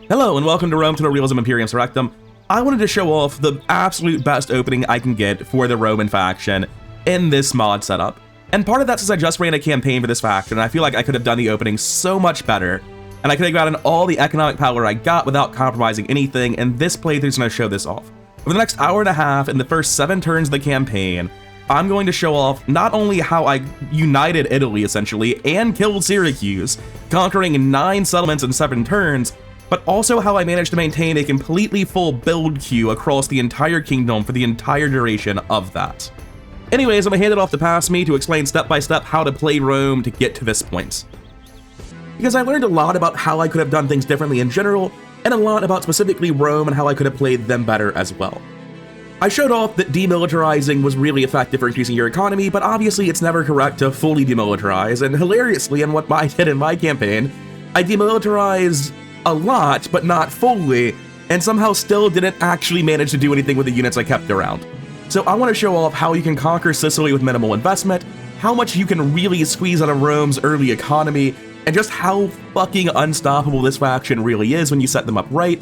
Hello and welcome to Rome Total Realism Imperium Surrectum. I wanted to show off the absolute best opening I can get for the Roman faction in this mod setup. And part of that's since I just ran a campaign for this faction, and I feel like I could have done the opening so much better, and I could have gotten all the economic power I got without compromising anything, and this playthrough is going to show this off. Over the next hour and a half, in the first 7 turns of the campaign, I'm going to show off not only how I united Italy, essentially, and killed Syracuse, conquering 9 settlements in 7 turns, but also how I managed to maintain a completely full build queue across the entire kingdom for the entire duration of that. Anyways, I'm gonna hand it off to Past Me to explain step by step how to play Rome to get to this point. Because I learned a lot about how I could have done things differently in general, and a lot about specifically Rome and how I could have played them better as well. I showed off that demilitarizing was really effective for increasing your economy, but obviously it's never correct to fully demilitarize, and hilariously in what I did in my campaign, I demilitarized a lot, but not fully, and somehow still didn't actually manage to do anything with the units I kept around. So I want to show off how you can conquer Sicily with minimal investment, how much you can really squeeze out of Rome's early economy, and just how fucking unstoppable this faction really is when you set them up right.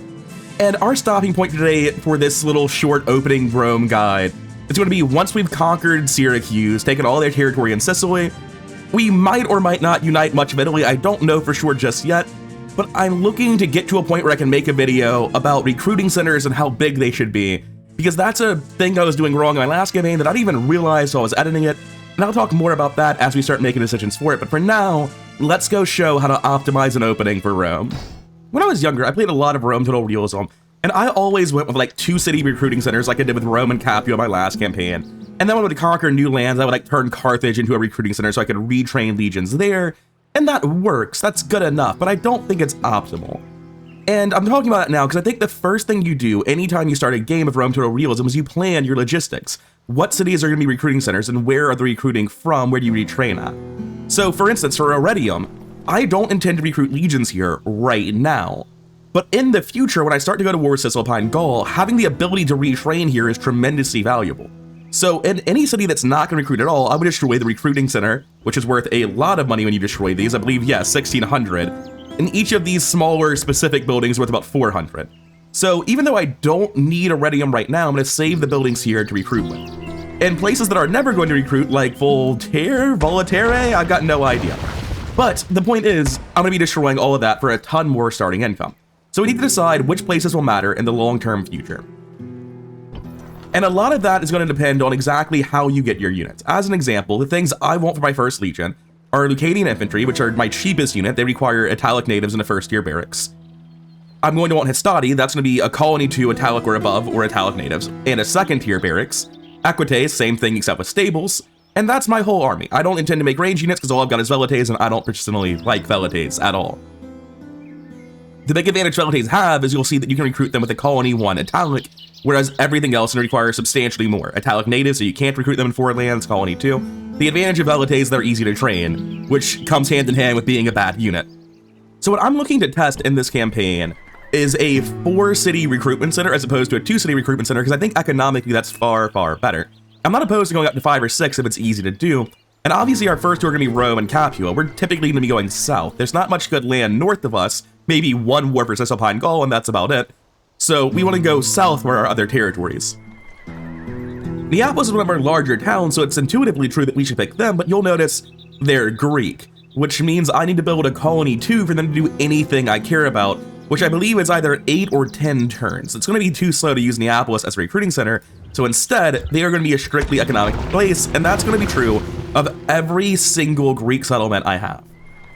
And our stopping point today for this little short opening Rome guide is going to be once we've conquered Syracuse, taken all their territory in Sicily, we might or might not unite much of Italy, I don't know for sure just yet, but I'm looking to get to a point where I can make a video about recruiting centers and how big they should be, because that's a thing I was doing wrong in my last campaign that I didn't even realize while I was editing it, and I'll talk more about that as we start making decisions for it, but for now, let's go show how to optimize an opening for Rome. When I was younger, I played a lot of Rome Total Realism, and I always went with like 2 city recruiting centers like I did with Rome and Capua in my last campaign, and then when I would conquer new lands, I would like turn Carthage into a recruiting center so I could retrain legions there. And that works, that's good enough, but I don't think it's optimal. And I'm talking about it now because I think the first thing you do anytime you start a game of Rome Total Realism is you plan your logistics. What cities are going to be recruiting centers and where are they recruiting from, where do you retrain at? So for instance, for Iridium, I don't intend to recruit legions here right now. But in the future, when I start to go to war with Cisalpine Gaul, having the ability to retrain here is tremendously valuable. So in any city that's not going to recruit at all, I would destroy the recruiting center, which is worth a lot of money when you destroy these. I believe, yeah, 1,600. And each of these smaller specific buildings worth about 400. So even though I don't need Iridium right now, I'm going to save the buildings here to recruit with. In places that are never going to recruit, like Volterre, I've got no idea. But the point is, I'm going to be destroying all of that for a ton more starting income. So we need to decide which places will matter in the long-term future. And a lot of that is going to depend on exactly how you get your units. As an example, the things I want for my first legion are Lucanian infantry, which are my cheapest unit. They require Italic natives in a first-tier barracks. I'm going to want Hastati, that's going to be a colony to Italic or above, or Italic natives, and a second-tier barracks. Equites, same thing except with stables. And that's my whole army. I don't intend to make range units because all I've got is Velites, and I don't personally like Velites at all. The big advantage Velites have is you'll see that you can recruit them with a colony 1 Italic, whereas everything else can require substantially more. Italic natives, so you can't recruit them in foreign lands, colony 2. The advantage of Velites, they're easy to train, which comes hand in hand with being a bad unit. So what I'm looking to test in this campaign is a 4-city recruitment center as opposed to a 2-city recruitment center, because I think economically that's far, far better. I'm not opposed to going up to 5 or 6 if it's easy to do, and obviously our first two are going to be Rome and Capua. We're typically going to be going south. There's not much good land north of us, maybe 1 war for Cisalpine Gaul, and that's about it. So we want to go south for our other territories. Neapolis is one of our larger towns, so it's intuitively true that we should pick them, but you'll notice they're Greek, which means I need to build a colony 2 for them to do anything I care about, which I believe is either 8 or 10 turns. It's going to be too slow to use Neapolis as a recruiting center, so instead, they are going to be a strictly economic place, and that's going to be true of every single Greek settlement I have.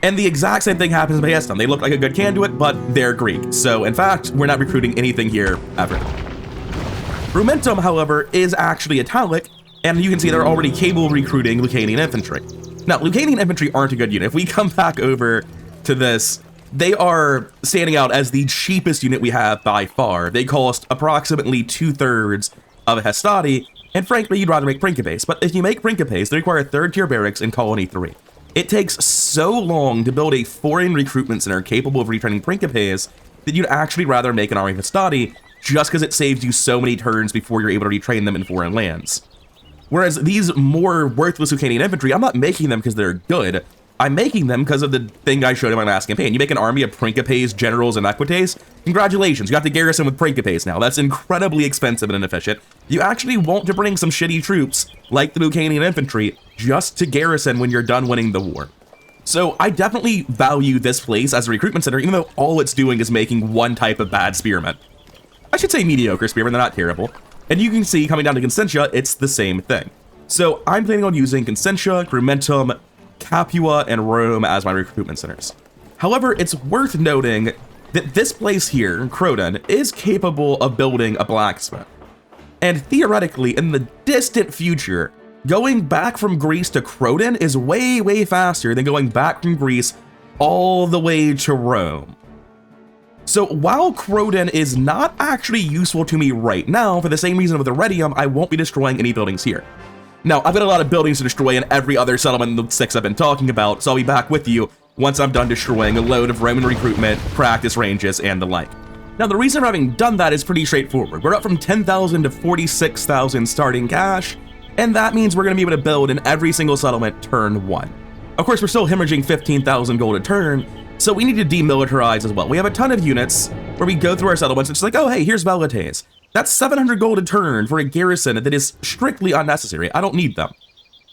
And the exact same thing happens in Paestum. They look like a good candidate, but they're Greek. So in fact, we're not recruiting anything here ever. Rumentum, however, is actually Italic, and you can see they're already capable of recruiting Lucanian infantry. Now, Lucanian infantry aren't a good unit. If we come back over to this, they are standing out as the cheapest unit we have by far. They cost approximately 2/3 of a Hastati, and frankly, you'd rather make Principes. But if you make Principes, they require 3rd-tier barracks in colony 3. It takes so long to build a foreign recruitment center capable of retraining Principes that you'd actually rather make an army of Hastati just because it saves you so many turns before you're able to retrain them in foreign lands. Whereas these more worthless Lucanian infantry, I'm not making them because they're good. I'm making them because of the thing I showed in my last campaign. You make an army of Principes, Generals, and Equites. Congratulations, you got the garrison with Principes now. That's incredibly expensive and inefficient. You actually want to bring some shitty troops, like the Lucanian infantry, just to garrison when you're done winning the war. So I definitely value this place as a recruitment center, even though all it's doing is making one type of bad spearmen. I should say mediocre spearmen, they're not terrible. And you can see, coming down to Consentia, it's the same thing. So I'm planning on using Consentia, Grumentum, Capua, and Rome as my recruitment centers. However, it's worth noting that this place here, Croton, is capable of building a blacksmith. And theoretically, in the distant future, going back from Greece to Croton is way, way faster than going back from Greece all the way to Rome. So while Croton is not actually useful to me right now, for the same reason with Iridium, I won't be destroying any buildings here. Now, I've got a lot of buildings to destroy in every other settlement in the 6 I've been talking about, so I'll be back with you once I'm done destroying a load of Roman recruitment, practice ranges, and the like. Now, the reason for having done that is pretty straightforward. We're up from 10,000 to 46,000 starting cash, and that means we're going to be able to build in every single settlement turn 1. Of course, we're still hemorrhaging 15,000 gold a turn, so we need to demilitarize as well. We have a ton of units where we go through our settlements, it's like, oh hey, here's Velites. That's 700 gold a turn for a garrison that is strictly unnecessary. I don't need them.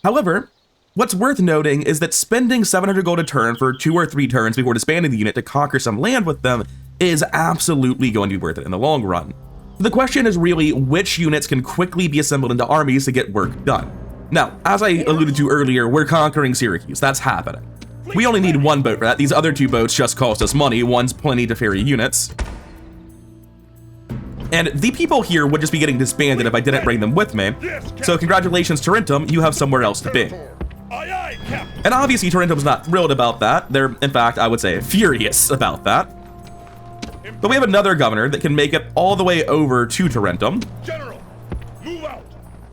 However, what's worth noting is that spending 700 gold a turn for 2 or 3 turns before disbanding the unit to conquer some land with them is absolutely going to be worth it in the long run. The question is really which units can quickly be assembled into armies to get work done. Now, as I alluded to earlier, we're conquering Syracuse. That's happening. We only need 1 boat for that. These other 2 boats just cost us money. One's plenty to ferry units. And the people here would just be getting disbanded if I didn't bring them with me. So congratulations, Tarentum, you have somewhere else to be. And obviously Tarentum's not thrilled about that. They're, in fact, I would say furious about that. But we have another governor that can make it all the way over to Tarentum.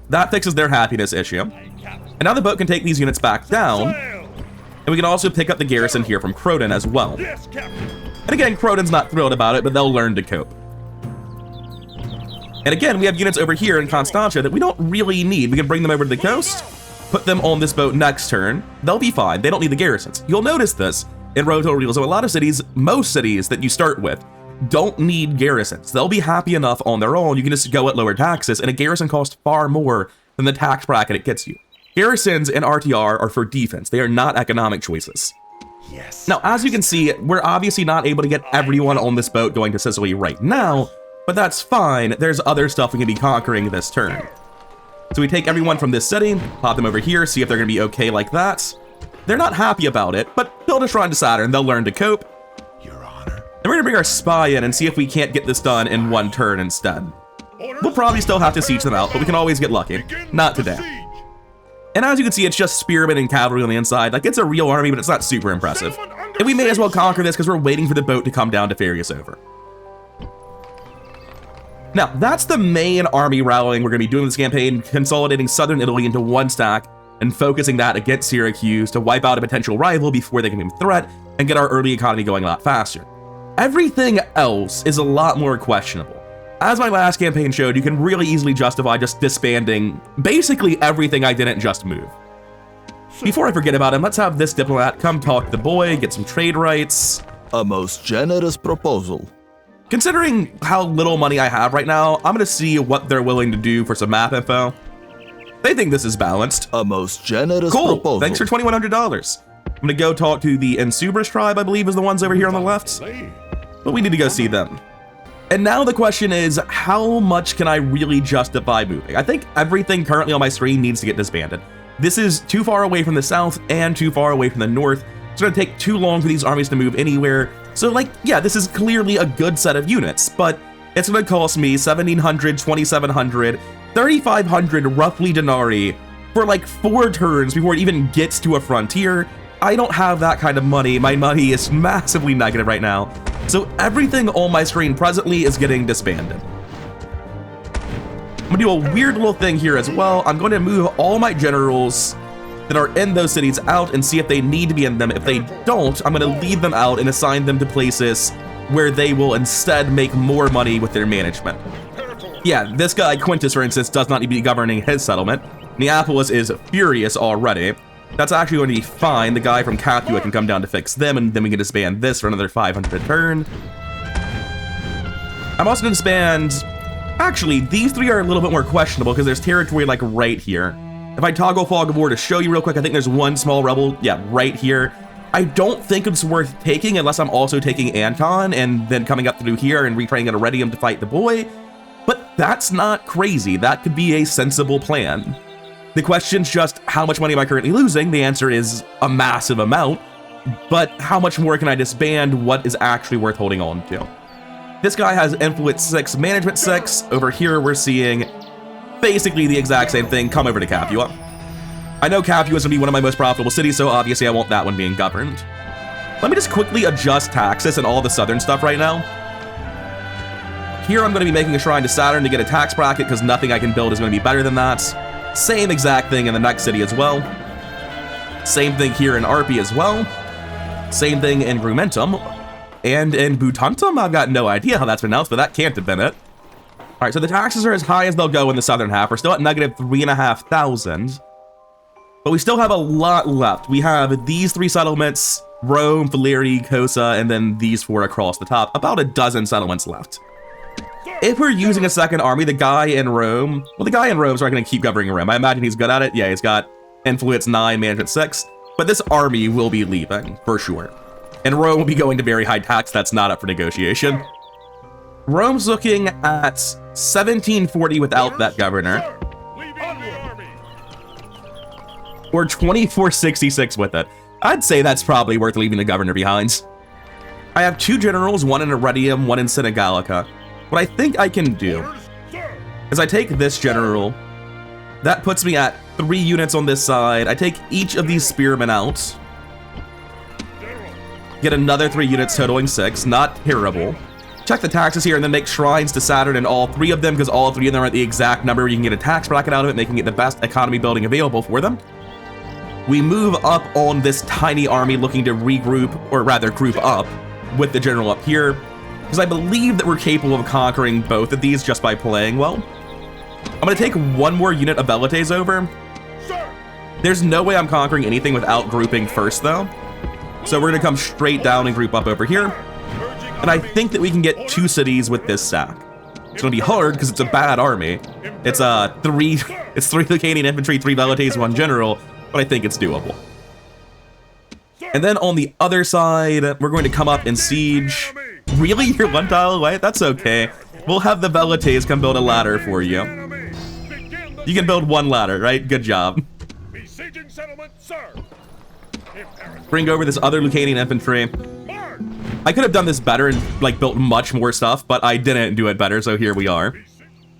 That fixes their happiness issue. And now the boat can take these units back down. And we can also pick up the garrison here from Croton as well. And again, Croton's not thrilled about it, but they'll learn to cope. And again, we have units over here in Constantia that we don't really need. We can bring them over to the coast, put them on this boat next turn. They'll be fine. They don't need the garrisons. You'll notice this in Rome Total Realism. A lot of cities, most cities that you start with, don't need garrisons. They'll be happy enough on their own. You can just go at lower taxes, and a garrison costs far more than the tax bracket it gets you. Garrisons in RTR are for defense. They are not economic choices. Yes. Now, as you can see, we're obviously not able to get everyone on this boat going to Sicily right now, but that's fine. There's other stuff we can be conquering this turn. So we take everyone from this city, pop them over here, see if they're going to be okay like that. They're not happy about it, but build a shrine to Saturn. They'll learn to cope. Your Honor. And we're going to bring our spy in and see if we can't get this done in 1 turn instead. We'll probably still have to siege them out, but we can always get lucky. Not today. And as you can see, it's just spearmen and cavalry on the inside. Like, it's a real army, but it's not super impressive. And we may as well conquer this because we're waiting for the boat to come down to ferry us over. Now, that's the main army rallying we're going to be doing this campaign, consolidating southern Italy into 1 stack and focusing that against Syracuse to wipe out a potential rival before they can be a threat and get our early economy going a lot faster. Everything else is a lot more questionable. As my last campaign showed, you can really easily justify just disbanding basically everything I didn't just move. Before I forget about him, let's have this diplomat come talk to the boy, get some trade rights. A most generous proposal. Considering how little money I have right now, I'm gonna see what they're willing to do for some map info. They think this is balanced. A most generous cool. proposal. Thanks for $2,100. I'm gonna go talk to the Insubris tribe, I believe is the ones over here on the left. But we need to go see them. And now the question is, how much can I really justify moving? I think everything currently on my screen needs to get disbanded. This is too far away from the south and too far away from the north. It's gonna take too long for these armies to move anywhere. So like, yeah, this is clearly a good set of units, but it's gonna cost me 1,700, 2,700, 3,500 roughly denarii for like 4 turns before it even gets to a frontier. I don't have that kind of money. My money is massively negative right now. So everything on my screen presently is getting disbanded. I'm gonna do a weird little thing here as well. I'm going to move all my generals that are in those cities out and see if they need to be in them. If they don't, I'm going to leave them out and assign them to places where they will instead make more money with their management. Yeah, this guy, Quintus, for instance, does not need to be governing his settlement. Neapolis is furious already. That's actually going to be fine. The guy from Capua can come down to fix them, and then we can disband this for another 500 turn. I'm also going to disband... Actually, these three are a little bit more questionable because there's territory like right here. If I toggle Fog of War to show you real quick, I think there's one small rebel, yeah, right here. I don't think it's worth taking unless I'm also taking Anton and then coming up through here and retraining at Iridium to fight the boy. But that's not crazy. That could be a sensible plan. The question's just, how much money am I currently losing? The answer is a massive amount. But how much more can I disband? What is actually worth holding on to? This guy has Influence 6, Management 6. Over here, we're seeing basically the exact same thing. Come over to Capua. I know Capua is going to be one of my most profitable cities, so obviously I want that one being governed. Let me just quickly adjust taxes and all the southern stuff right now. Here I'm going to be making a shrine to Saturn to get a tax bracket because nothing I can build is going to be better than that. Same exact thing in the next city as well. Same thing here in Arpi as well. Same thing in Rumentum. And in Butantum, I've got no idea how that's pronounced, but that can't have been it. All right, so the taxes are as high as they'll go in the southern half. We're still at negative 3,500. But we still have a lot left. We have these three settlements, Rome, Valeri, Cosa, and then these four across the top. About a dozen settlements left. If we're using a second army, the guy in Rome... Well, the guy in Rome's not going to keep governing Rome. I imagine he's good at it. Yeah, he's got Influence 9, Management 6. But this army will be leaving, for sure. And Rome will be going to very high tax. That's not up for negotiation. Rome's looking at 1740 without that governor. Or 2466 with it. I'd say that's probably worth leaving the governor behind. I have two generals, one in Iridium, one in Senegalica. What I think I can do is I take this general. That puts me at 3 units on this side. I take each of these spearmen out. Get another 3 units totaling 6. Not terrible. Check the taxes here and then make shrines to Saturn in all 3 of them because all 3 of them are at the exact number where you can get a tax bracket out of it, making it the best economy building available for them. We move up on this tiny army looking to regroup, or rather group up, with the general up here, because I believe that we're capable of conquering both of these just by playing well. I'm going to take 1 more unit of Velites over. There's no way I'm conquering anything without grouping first, though. So we're going to come straight down and group up over here. And I think that we can get 2 cities with this sack. It's going to be hard because it's a bad army. It's 3 Lucanian infantry, 3 Velites, 1 general. But I think it's doable. And then on the other side, we're going to come up and siege. Really? You're 1 tile away? That's okay. We'll have the Velites come build a ladder for you. You can build 1 ladder, right? Good job. Bring over this other Lucanian infantry. I could have done this better and like built much more stuff, but I didn't do it better, so here we are.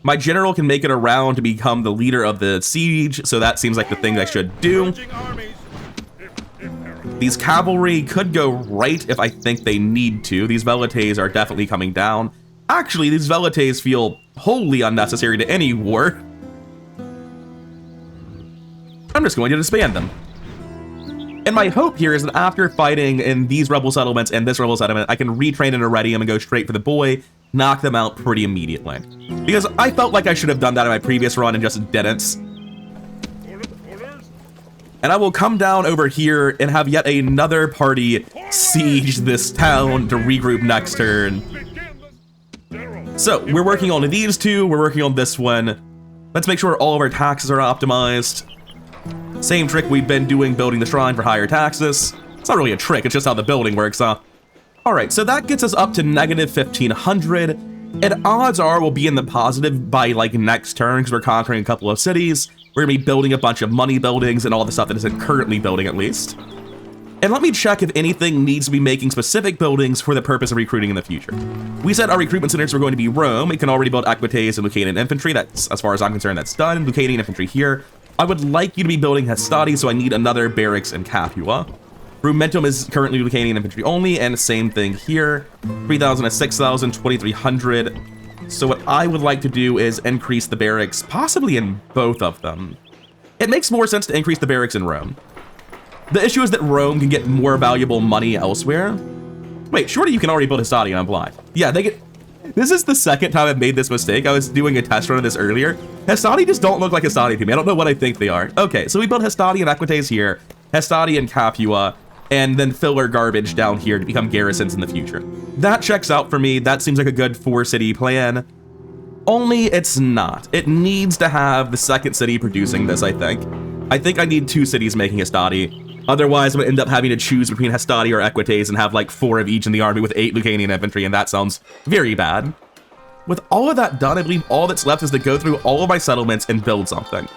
My general can make it around to become the leader of the siege, so that seems like the thing I should do. These cavalry could go right if I think they need to. These Velites are definitely coming down. Actually, these Velites feel wholly unnecessary to any war. I'm just going to disband them. And my hope here is that after fighting in these rebel settlements and this rebel settlement, I can retrain in Iridium and go straight for the boy, knock them out pretty immediately. Because I felt like I should have done that in my previous run and just didn't. And I will come down over here and have yet another party siege this town to regroup next turn. So, we're working on these 2, we're working on this one. Let's make sure all of our taxes are optimized. Same trick we've been doing building the shrine for higher taxes. It's not really a trick, it's just how the building works, huh? Alright, so that gets us up to negative 1,500. And odds are we'll be in the positive by like next turn because we're conquering a couple of cities. We're going to be building a bunch of money buildings and all the stuff that isn't currently building at least. And let me check if anything needs to be making specific buildings for the purpose of recruiting in the future. We said our recruitment centers were going to be Rome. It can already build Equites and Lucanian infantry. That's, as far as I'm concerned, that's done. Lucanian infantry here. I would like you to be building Hastati, so I need another barracks in Capua. Rumentum is currently Lucanian infantry only, and same thing here. 3,000 to 6,000, 2,300. So what I would like to do is increase the barracks, possibly in both of them. It makes more sense to increase the barracks in Rome. The issue is that Rome can get more valuable money elsewhere. Wait, surely you can already build Hastati and I'm blind. Yeah, they get... This is the second time I've made this mistake. I was doing a test run of this earlier. Hastati just don't look like Hastati to me. I don't know what I think they are. Okay, so we built Hastati and Equites here. Hastati and Capua, and then filler garbage down here to become garrisons in the future. That checks out for me. That seems like a good 4-city plan. Only it's not. It needs to have the second city producing this, I think. I think I need 2 cities making Hastati. Otherwise, I'm gonna end up having to choose between Hastati or Equites and have like 4 of each in the army with 8 Lucanian infantry, and that sounds very bad. With all of that done, I believe all that's left is to go through all of my settlements and build something.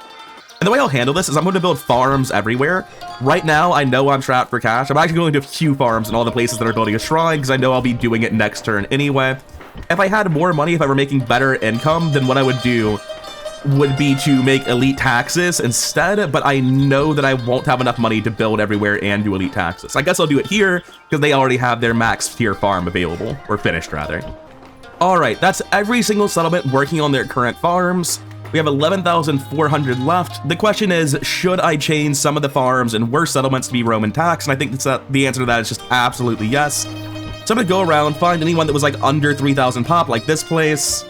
And the way I'll handle this is I'm going to build farms everywhere. Right now, I know I'm trapped for cash. I'm actually going to do a few farms in all the places that are building a shrine, because I know I'll be doing it next turn anyway. If I had more money, if I were making better income, then what I would do would be to make elite taxes instead, but I know that I won't have enough money to build everywhere and do elite taxes. I guess I'll do it here, because they already have their max tier farm available, or finished rather. Alright, that's every single settlement working on their current farms. We have 11,400 left. The question is, should I change some of the farms and worse settlements to be Roman tax? And I think the answer to that is just absolutely yes. So I'm gonna go around, find anyone that was like under 3,000 pop, like this place.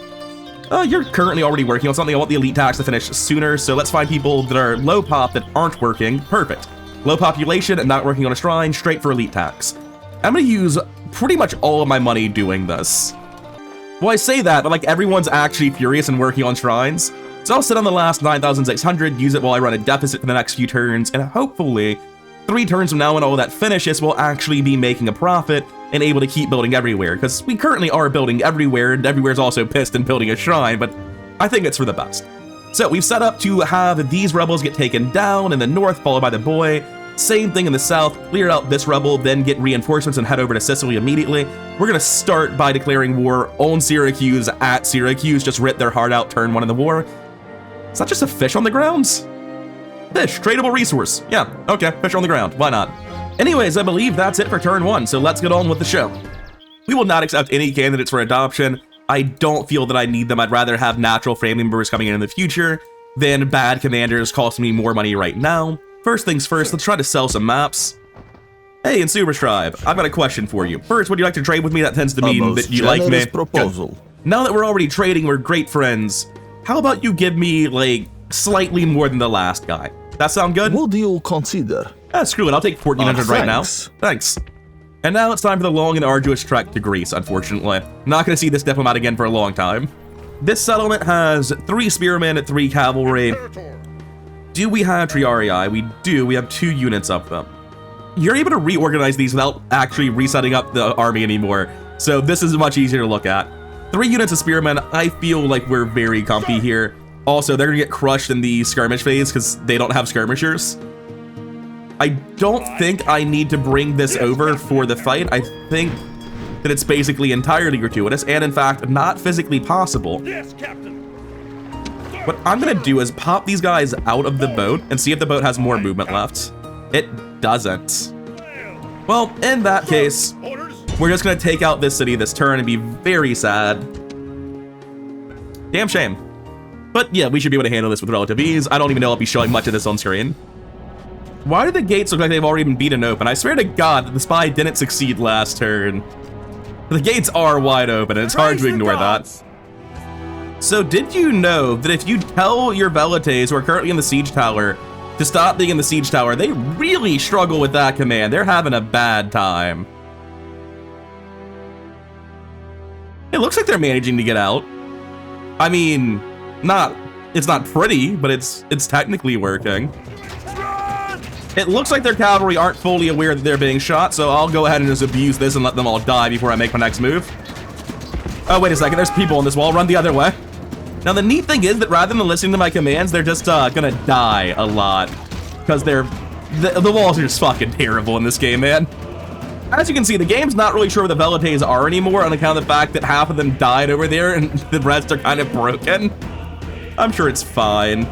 You're currently already working on something. I want the elite tax to finish sooner, so let's find people that are low pop that aren't working. Perfect. Low population and not working on a shrine, straight for elite tax. I'm gonna use pretty much all of my money doing this. Well, I say that, but like everyone's actually furious and working on shrines. So I'll sit on the last 9,600, use it while I run a deficit for the next few turns, and hopefully 3 turns from now when all that finishes, we'll actually be making a profit and able to keep building everywhere, because we currently are building everywhere, and everywhere's also pissed and building a shrine, but I think it's for the best. So we've set up to have these rebels get taken down in the north, followed by the boy. Same thing in the south, clear out this rebel, then get reinforcements and head over to Sicily immediately. We're gonna start by declaring war on Syracuse at Syracuse, just rip their heart out, turn 1 in the war. Is that just a fish on the grounds? Fish, tradable resource. Yeah, okay, fish on the ground, why not? Anyways, I believe that's it for turn 1, so let's get on with the show. We will not accept any candidates for adoption. I don't feel that I need them. I'd rather have natural family members coming in the future than bad commanders costing me more money right now. First things first, let's try to sell some maps. Hey, Insuber Tribe, I've got a question for you. First, would you like to trade with me? That tends to mean that you like me. Proposal. Good. Now that we're already trading, we're great friends. How about you give me, like, slightly more than the last guy? That sound good? What do you consider? Screw it, I'll take 1,400 right now. Thanks. And now it's time for the long and arduous trek to Greece, unfortunately. Not gonna see this diplomat again for a long time. This settlement has 3 spearmen, 3 cavalry. Do we have Triarii? We do, we have 2 units of them. You're able to reorganize these without actually resetting up the army anymore, so this is much easier to look at. 3 units of spearmen, I feel like we're very comfy here. Also, they're gonna get crushed in the skirmish phase because they don't have skirmishers. I don't think I need to bring this over for the fight. I think that it's basically entirely gratuitous and in fact not physically possible. Yes, Captain. What I'm gonna do is pop these guys out of the boat and see if the boat has more movement left. It doesn't. Well, in that case, we're just gonna take out this city this turn and be very sad. Damn shame. But yeah, we should be able to handle this with relative ease. I don't even know I'll be showing much of this on screen. Why do the gates look like they've already been beaten open? I swear to God that the spy didn't succeed last turn. The gates are wide open and it's hard to ignore that. So did you know that if you tell your velites who are currently in the siege tower to stop being in the siege tower, they really struggle with that command. They're having a bad time. It looks like they're managing to get out. I mean, it's not pretty, but it's technically working. It looks like their cavalry aren't fully aware that they're being shot, so I'll go ahead and just abuse this and let them all die before I make my next move. Oh, wait a second, there's people on this wall, run the other way. Now the neat thing is that rather than listening to my commands, they're just gonna die a lot. Because the walls are just fucking terrible in this game, man. As you can see, the game's not really sure where the velites are anymore on account of the fact that half of them died over there and the rest are kind of broken. I'm sure it's fine.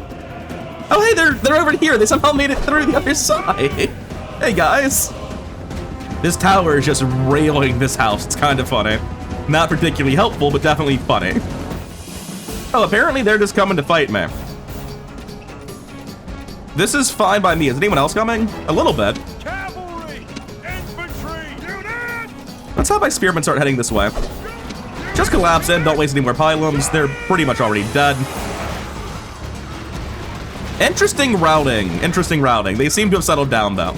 Oh, hey, they're over here. They somehow made it through the other side. Hey, guys. This tower is just railing this house. It's kind of funny. Not particularly helpful, but definitely funny. Oh, apparently they're just coming to fight me. This is fine by me. Is anyone else coming? A little bit. Cavalry! Infantry! Unit! Let's have my spearmen start heading this way. Just collapse in. Don't waste any more pylons. They're pretty much already dead. Interesting routing. Interesting routing. They seem to have settled down, though.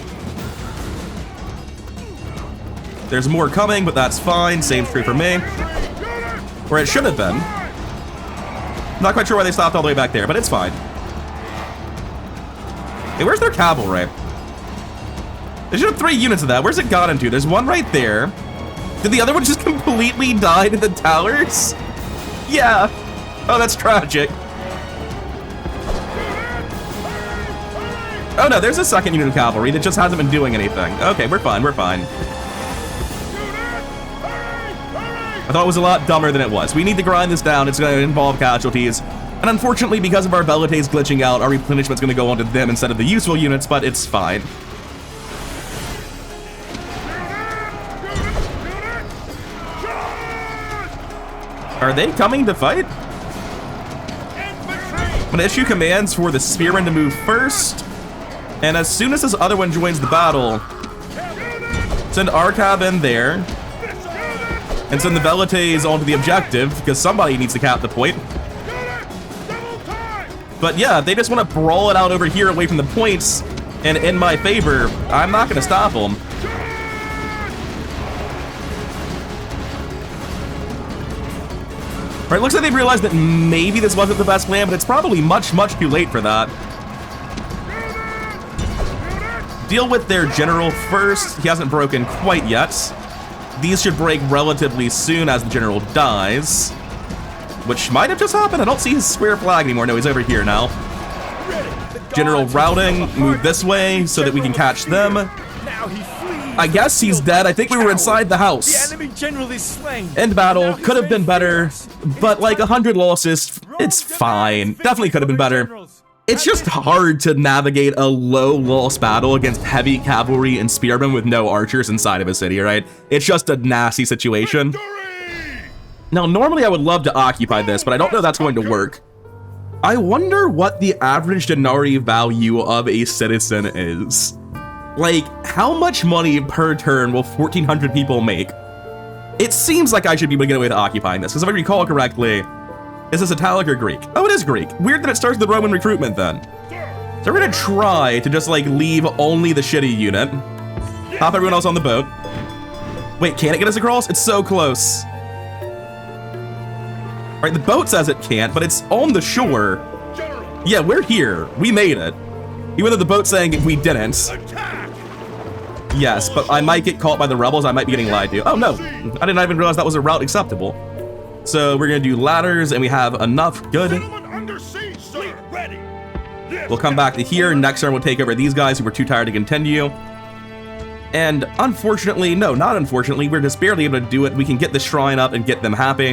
There's more coming, but that's fine. Same true for me. Where it should have been. Not quite sure why they stopped all the way back there, but it's fine. Hey, where's their cavalry? They should have 3 units of that. Where's it gotten to? There's one right there. Did the other one just completely die to the towers? Yeah. Oh, that's tragic. Oh no, there's a second unit of cavalry that just hasn't been doing anything. Okay, we're fine, we're fine. I thought it was a lot dumber than it was. We need to grind this down. It's going to involve casualties. And unfortunately, because of our Velites glitching out, our replenishment's going to go onto them instead of the useful units, but it's fine. Are they coming to fight? I'm going to issue commands for the spearmen to move first. And as soon as this other one joins the battle, send Arcav in there. And send the Velites onto the objective, because somebody needs to cap the point. But yeah, they just want to brawl it out over here away from the points, and in my favor, I'm not going to stop them. All right, looks like they've realized that maybe this wasn't the best plan, but it's probably much, much too late for that. Deal with their general first. He hasn't broken quite yet. These should break relatively soon as the general dies, which might have just happened. I don't see his square flag anymore. No, he's over here now. General routing, move this way so that we can catch them. I guess he's dead. I think we were inside the house. End battle. Could have been better, but like 100 losses, it's fine. Definitely could have been better. It's just hard to navigate a low-loss battle against heavy cavalry and spearmen with no archers inside of a city, right? It's just a nasty situation. Now, normally I would love to occupy this, but I don't know that's going to work. I wonder what the average denarii value of a citizen is. Like, how much money per turn will 1,400 people make? It seems like I should be able to get away with occupying this, because if I recall correctly, is this Italic or Greek? Oh, it is Greek. Weird that it starts with the Roman recruitment then. So we're gonna try to just like leave only the shitty unit. Hop everyone else on the boat. Wait, can it get us across? It's so close. All right, the boat says it can't, but it's on the shore. Yeah, we're here. We made it. Even though the boat's saying we didn't. Yes, but I might get caught by the rebels. I might be getting lied to. Oh no, I didn't even realize that was a route acceptable. So we're gonna do ladders, and we have enough. Good. We'll come back to here. Next turn, we'll take over these guys who were too tired to continue. And unfortunately, no, not unfortunately, we're just barely able to do it. We can get the shrine up and get them happy.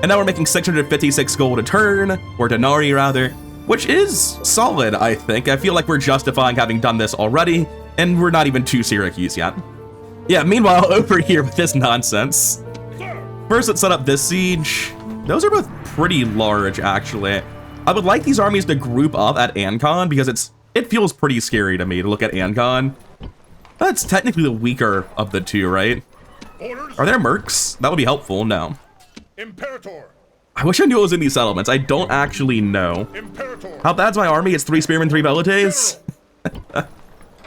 And now we're making 656 gold a turn, or denarii rather, which is solid, I think. I feel like we're justifying having done this already, and we're not even to Syracuse yet. Yeah, meanwhile, over here with this nonsense. First, let's set up this siege. Those are both pretty large, actually. I would like these armies to group up at Ancon, because it feels pretty scary to me to look at Ancon. That's technically the weaker of the two, right? Are there mercs? That would be helpful. No. Imperator. I wish I knew what was in these settlements. I don't actually know. Imperator. How bad's my army? It's 3 spearmen, 3 velites.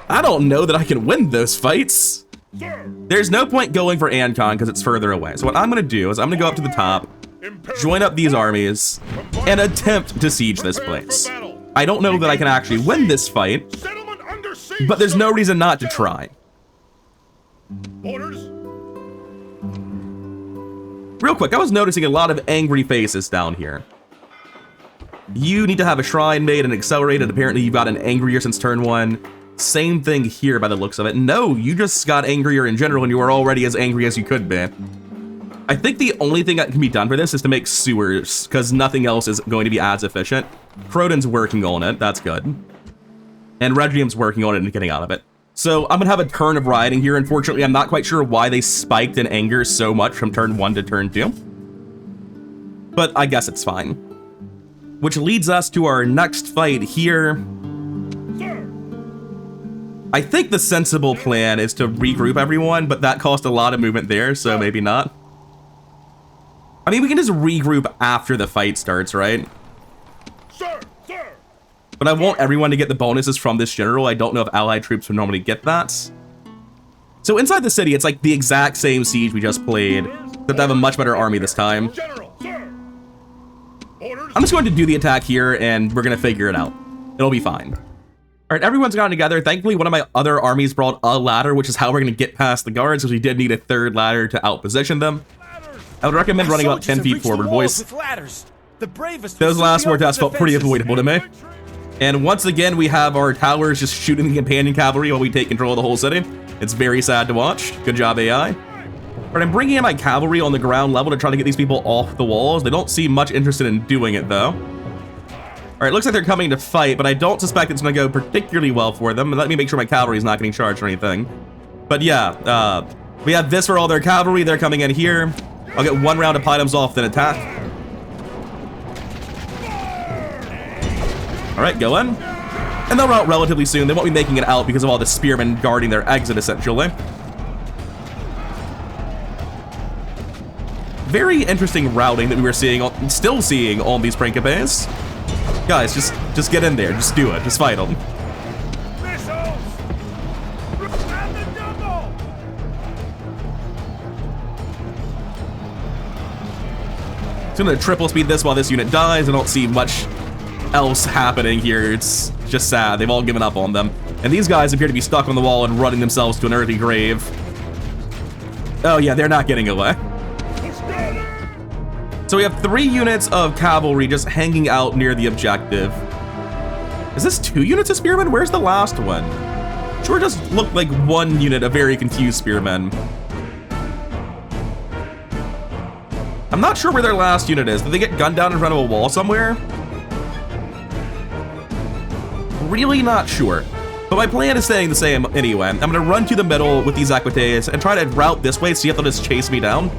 I don't know that I can win those fights. There's no point going for Ancon because it's further away. So what I'm going to do is I'm going to go up to the top, join up these armies, and attempt to siege this place. I don't know that I can actually win this fight, but there's no reason not to try. Real quick, I was noticing a lot of angry faces down here. You need to have a shrine made and accelerated. Apparently you've gotten angrier since turn 1. Same thing here by the looks of it. No, you just got angrier in general and you were already as angry as you could be. I think the only thing that can be done for this is to make sewers, because nothing else is going to be as efficient. Croton's working on it, that's good. And Regium's working on it and getting out of it. So I'm gonna have a turn of rioting here. Unfortunately, I'm not quite sure why they spiked in anger so much from turn 1 to turn 2. But I guess it's fine. Which leads us to our next fight here. I think the sensible plan is to regroup everyone, but that cost a lot of movement there, so maybe not. I mean, we can just regroup after the fight starts, right? Sir, sir. But I want everyone to get the bonuses from this general. I don't know if allied troops would normally get that. So inside the city, it's like the exact same siege we just played, except I have a much better army this time. General, sir. Orders. I'm just going to do the attack here, and we're going to figure it out. It'll be fine. All right, everyone's gotten together. Thankfully, one of my other armies brought a ladder, which is how we're going to get past the guards, because we did need a third ladder to outposition them. I would recommend running about 10 feet forward, boys. Those last four attacks felt pretty avoidable to me. And once again, we have our towers just shooting the companion cavalry while we take control of the whole city. It's very sad to watch. Good job, AI. But I'm bringing in my cavalry on the ground level to try to get these people off the walls. They don't seem much interested in doing it, though. All right, looks like they're coming to fight, but I don't suspect it's going to go particularly well for them. Let me make sure my cavalry is not getting charged or anything. But yeah, we have this for all their cavalry. They're coming in here. I'll get one round of items off, then attack. All right, go in. And they'll rout relatively soon. They won't be making it out because of all the spearmen guarding their exit, essentially. Very interesting routing that we were seeing, still seeing on these Principes. Guys, just get in there. Just do it. Just fight them. Missiles. And the double. Just gonna triple speed this while this unit dies. I don't see much else happening here. It's just sad. They've all given up on them. And these guys appear to be stuck on the wall and running themselves to an earthy grave. Oh yeah, they're not getting away. So we have 3 units of cavalry just hanging out near the objective. Is this 2 units of spearmen? Where's the last one? Sure does look like 1 unit of very confused spearmen. I'm not sure where their last unit is. Did they get gunned down in front of a wall somewhere? Really not sure. But my plan is staying the same anyway. I'm gonna run to the middle with these equites and try to route this way, see if they'll just chase me down.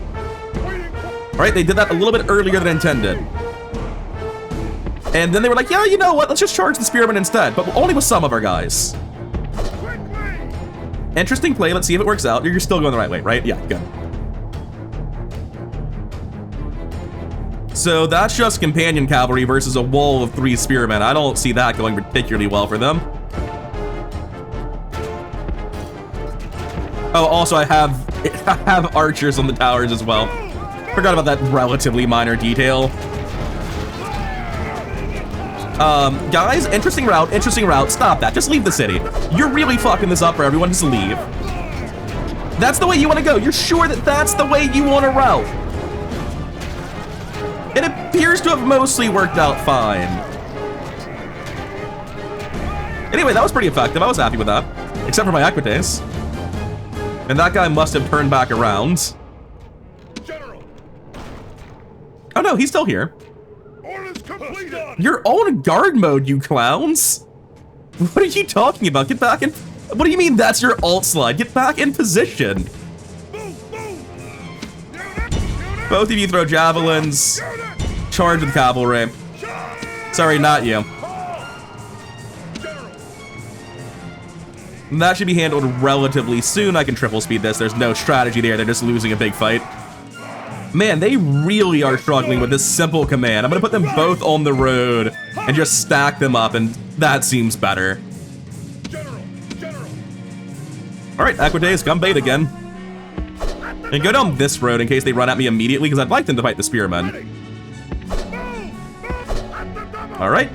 All right, they did that a little bit earlier than intended. And then they were like, yeah, you know what? Let's just charge the spearmen instead, but only with some of our guys. Interesting play. Let's see if it works out. You're still going the right way, right? Yeah, good. So that's just companion cavalry versus a wall of 3 spearmen. I don't see that going particularly well for them. Oh, also I have archers on the towers as well. Forgot about that relatively minor detail. Guys, interesting route. Stop that. Just leave the city. You're really fucking this up for everyone. Just leave. That's the way you want to go. You're sure that that's the way you want to route? It appears to have mostly worked out fine. Anyway, that was pretty effective. I was happy with that. Except for my equites. And that guy must have turned back around. Oh no, he's still here. Orders completed. You're on guard mode, you clowns. What are you talking about? Get back in. What do you mean that's your alt slide? Get back in position. Both of you throw javelins. Charge with cavalry. Sorry, not you. That should be handled relatively soon. I can triple speed this. There's no strategy there. They're just losing a big fight. Man, they really are struggling with this simple command. I'm gonna put them both on the road and just stack them up, and that seems better. All right, equites, come bait again. And go down this road in case they run at me immediately, because I'd like them to fight the spearmen. All right.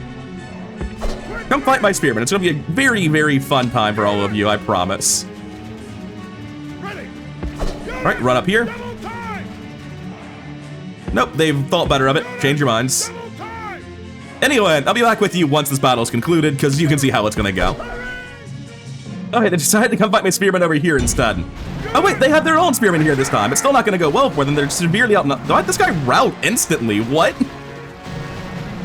Come fight my spearmen. It's gonna be a very, very fun time for all of you, I promise. All right, run up here. Nope, they've thought better of it. Change your minds. Anyway, I'll be back with you once this battle's concluded, because you can see how it's gonna go. Okay, they decided to come fight my spearmen over here instead. Oh wait, they have their own spearmen here this time. It's still not gonna go well for them. They're severely outnumbered. Why did this guy rout instantly? What?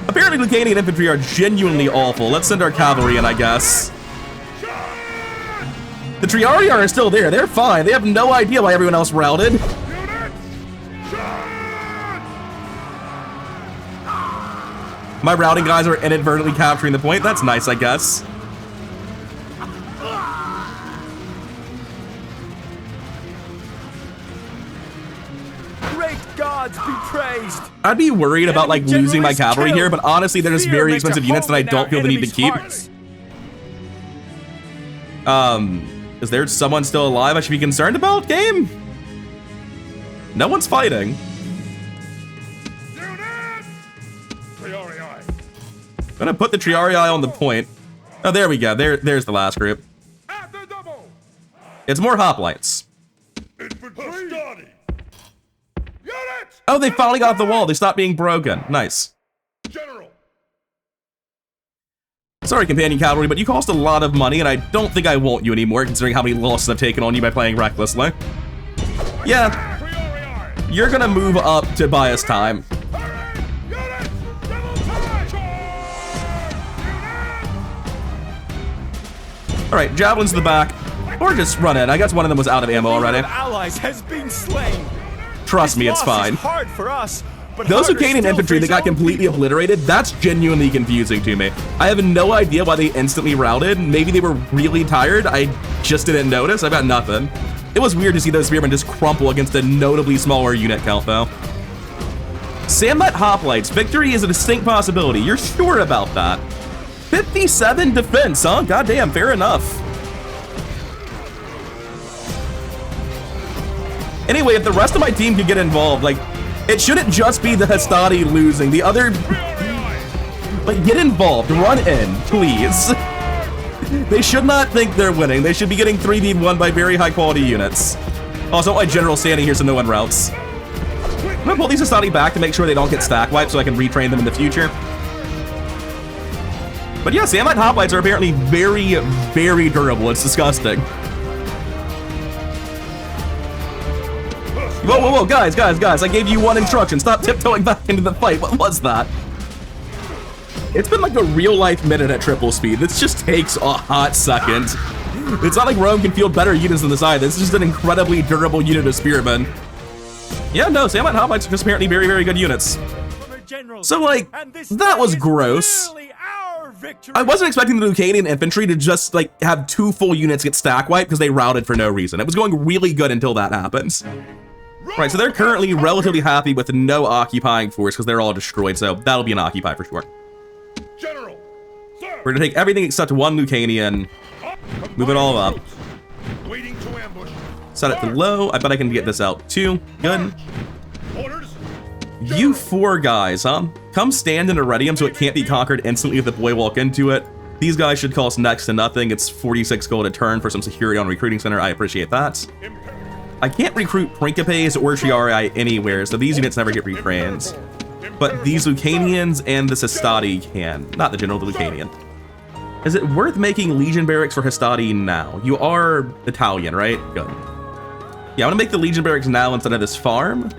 Apparently Lucanian infantry are genuinely awful. Let's send our cavalry in, I guess. The Triarii are still there. They're fine. They have no idea why everyone else routed. My routing guys are inadvertently capturing the point. That's nice, I guess. Great gods be praised! I'd be worried about like losing my cavalry here, but honestly, they're just very expensive units that I don't feel the need to keep. Is there someone still alive I should be concerned about, game? No one's fighting. I'm gonna put the Triarii on the point. Oh, there we go. There's the last group. It's more hoplites. Oh, they finally got off the wall. They stopped being broken. Nice. Sorry, companion cavalry, but you cost a lot of money, and I don't think I want you anymore, considering how many losses I've taken on you by playing recklessly. Yeah, you're gonna move up to buy us time. All right, javelins to the back, or just run in. I guess one of them was out of ammo already. Allies has been slain. Trust me, it's fine. Hard for us, but those Lucanian infantry that got completely obliterated, that's genuinely confusing to me. I have no idea why they instantly routed. Maybe they were really tired. I just didn't notice. I've got nothing. It was weird to see those spearmen just crumple against a notably smaller unit count, though. Samnite hoplites, victory is a distinct possibility. You're sure about that? 57 defense, huh? Goddamn, fair enough. Anyway, if the rest of my team could get involved, like, it shouldn't just be the Hastati losing. The other... like, get involved. Run in, please. They should not think they're winning. They should be getting 3v1 by very high-quality units. Also, my general standing here so no one routes. I'm gonna pull these Hastati back to make sure they don't get stack wiped so I can retrain them in the future. But yeah, Samnite hoplites are apparently very, very durable. It's disgusting. Whoa, whoa, whoa, guys, I gave you one instruction. Stop tiptoeing back into the fight. What was that? It's been like a real-life minute at triple speed. This just takes a hot second. It's not like Rome can field better units than this either. This is just an incredibly durable unit of spearmen. Yeah, no, Samnite hoplites are just apparently very, very good units. So, like, that was gross. I wasn't expecting the Lucanian infantry to just, like, have 2 full units get stack wiped because they routed for no reason. It was going really good until that happens. Right, so they're currently relatively happy with no occupying force because they're all destroyed, so that'll be an occupy for sure. General, sir. We're gonna take everything except one Lucanian, move it all up, Waiting to ambush. set it to low. I bet I can get this out too. Good. Orders. You 4 guys, huh? Come stand in Iridium so it can't be conquered instantly if the boy walk into it. These guys should cost next to nothing. It's 46 gold a turn for some security on Recruiting Center. I appreciate that. I can't recruit Principes or Triarii anywhere, so these units never get retrained. But these Lucanians and this Hastati can. Not the general, the Lucanian. Is it worth making Legion Barracks for Hastati now? You are Italian, right? Good. Yeah, I'm gonna make the Legion Barracks now instead of this farm.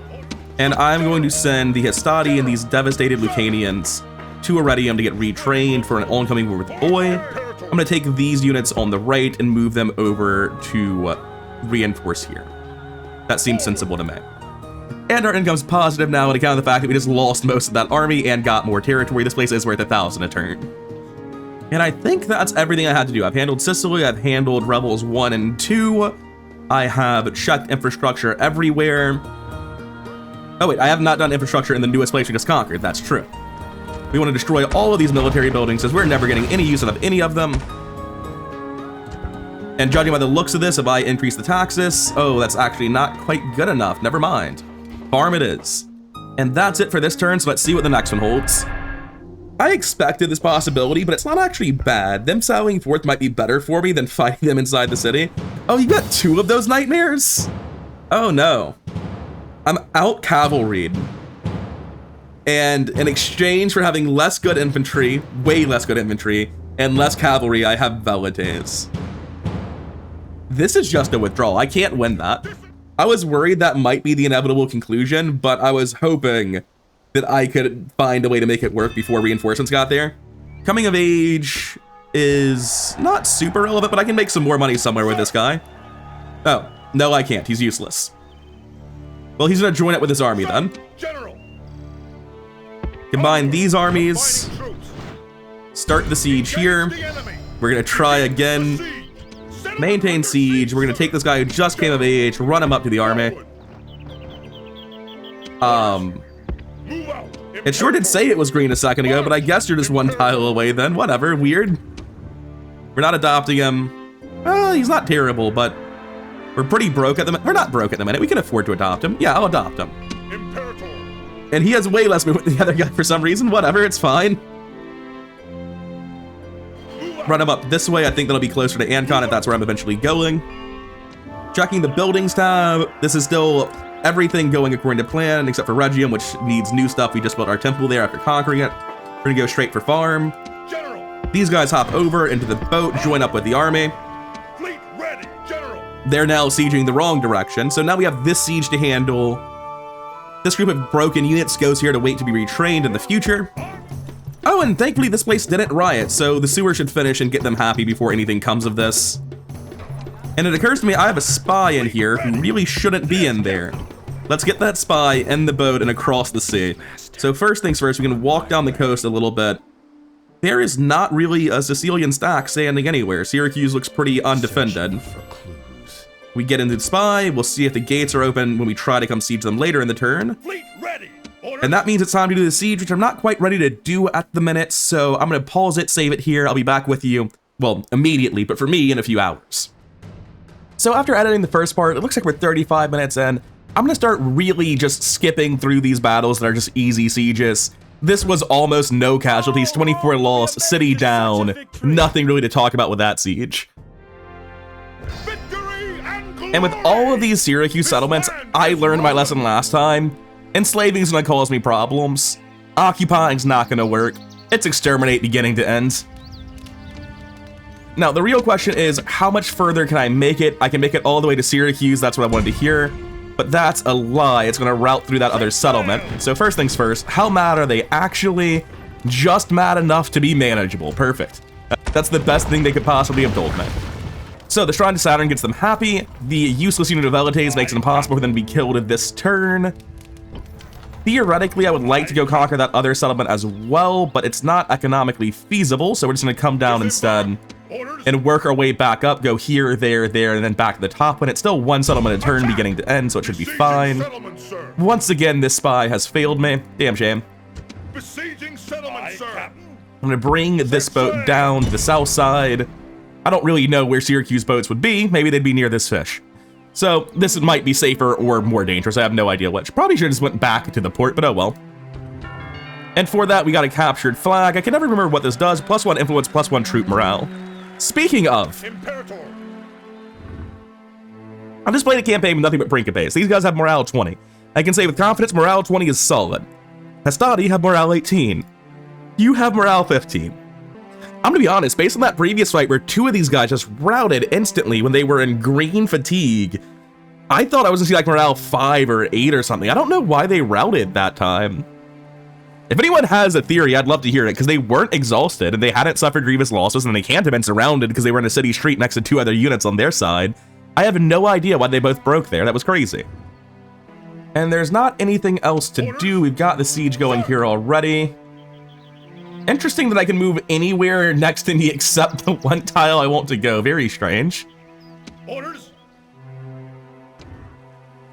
And I'm going to send the Hastati and these devastated Lucanians to Iridium to get retrained for an oncoming war with Boy. I'm gonna take these units on the right and move them over to reinforce here. That seems sensible to me. And our income's positive now on account of the fact that we just lost most of that army and got more territory. This place is worth 1,000 a turn. And I think that's everything I had to do. I've handled Sicily, I've handled Rebels 1 and 2. I have checked infrastructure everywhere. Oh wait, I have not done infrastructure in the newest place we just conquered. That's true. We want to destroy all of these military buildings as we're never getting any use out of any of them. And judging by the looks of this, if I increase the taxes, oh, that's actually not quite good enough. Never mind. Farm it is. And that's it for this turn, so let's see what the next one holds. I expected this possibility, but it's not actually bad. Them saddling forth might be better for me than fighting them inside the city. Oh, you got 2 of those nightmares? Oh no. I'm out cavalried. And in exchange for having less good infantry, way less good infantry, and less cavalry, I have velites. This is just a withdrawal. I can't win that. I was worried that might be the inevitable conclusion, but I was hoping that I could find a way to make it work before reinforcements got there. Coming of age is not super relevant, but I can make some more money somewhere with this guy. Oh, no, I can't. He's useless. Well, he's gonna join it with his army then. Combine these armies. Start the siege here. We're gonna try again. Maintain siege. We're gonna take this guy who just came of age, run him up to the army. It sure did say it was green a second ago, but I guess you're just one tile away then. Whatever, weird. We're not adopting him. Well, he's not terrible, but we're pretty broke at the minute. We're not broke at the minute. We can afford to adopt him. Yeah, I'll adopt him. Imperator. And he has way less movement than the other guy for some reason. Whatever, it's fine. Run him up this way. I think that'll be closer to Ancon if that's where I'm eventually going. Checking the buildings tab. This is still everything going according to plan, except for Regium, which needs new stuff. We just built our temple there after conquering it. We're gonna go straight for farm. General. These guys hop over into the boat, join up with the army. Fleet ready. General. They're now sieging the wrong direction, so now we have this siege to handle. This group of broken units goes here to wait to be retrained in the future. Oh, and thankfully this place didn't riot, so the sewer should finish and get them happy before anything comes of this. And it occurs to me I have a spy in here who really shouldn't be in there. Let's get that spy in the boat and across the sea. So first things first, we can walk down the coast a little bit. There is not really a Sicilian stack standing anywhere. Syracuse looks pretty undefended. We get into the spy, we'll see if the gates are open when we try to come siege them later in the turn. Fleet ready. Orders. And that means it's time to do the siege, which I'm not quite ready to do at the minute, so I'm gonna pause it, save it here. I'll be back with you, well, immediately, but for me, in a few hours. So after editing the first part, it looks like we're 35 minutes in. I'm gonna start really just skipping through these battles that are just easy sieges. This was almost no casualties, 24 loss, city down, nothing really to talk about with that siege. Victory and And with all of these Syracuse settlements, I learned my lesson last time. Enslaving's gonna cause me problems. Occupying's not gonna work. It's exterminate beginning to end. Now, the real question is, how much further can I make it? I can make it all the way to Syracuse, that's what I wanted to hear. But that's a lie, it's gonna route through that other settlement. So first things first, how mad are they actually? Just mad enough to be manageable, perfect. That's the best thing they could possibly have told me. So the Shrine to Saturn gets them happy. The useless unit of Velites makes it impossible for them to be killed this turn. Theoretically, I would like to go conquer that other settlement as well, but it's not economically feasible, so we're just gonna come down instead Orders. and work our way back up, go here, there, and then back to the top when it's still one settlement a turn beginning to end, so it should be Besieging fine. settlement, sir. Once again, this spy has failed me. Damn shame. Besieging settlement, sir. I'm gonna bring this boat down to the south side. I don't really know where Syracuse boats would be. Maybe they'd be near this fish. So this might be safer or more dangerous. I have no idea which. Probably should have just went back to the port, but oh well. And for that, we got a captured flag. I can never remember what this does. +1 influence, +1 troop morale. Speaking of, Imperator. I'm just playing a campaign with nothing but Brincapace. These guys have morale 20. I can say with confidence, morale 20 is solid. Hastati have morale 18. You have morale 15. I'm gonna be honest, based on that previous fight where two of these guys just routed instantly when they were in green fatigue, I thought I was gonna see like morale 5 or 8 or something. I don't know why they routed that time. If anyone has a theory, I'd love to hear it, because they weren't exhausted and they hadn't suffered grievous losses and they can't have been surrounded because they were in a city street next to two other units on their side. I have no idea why they both broke there. That was crazy. And there's not anything else to do. We've got the siege going here already. Interesting that I can move anywhere next to me except the one tile I want to go. Very strange. Orders.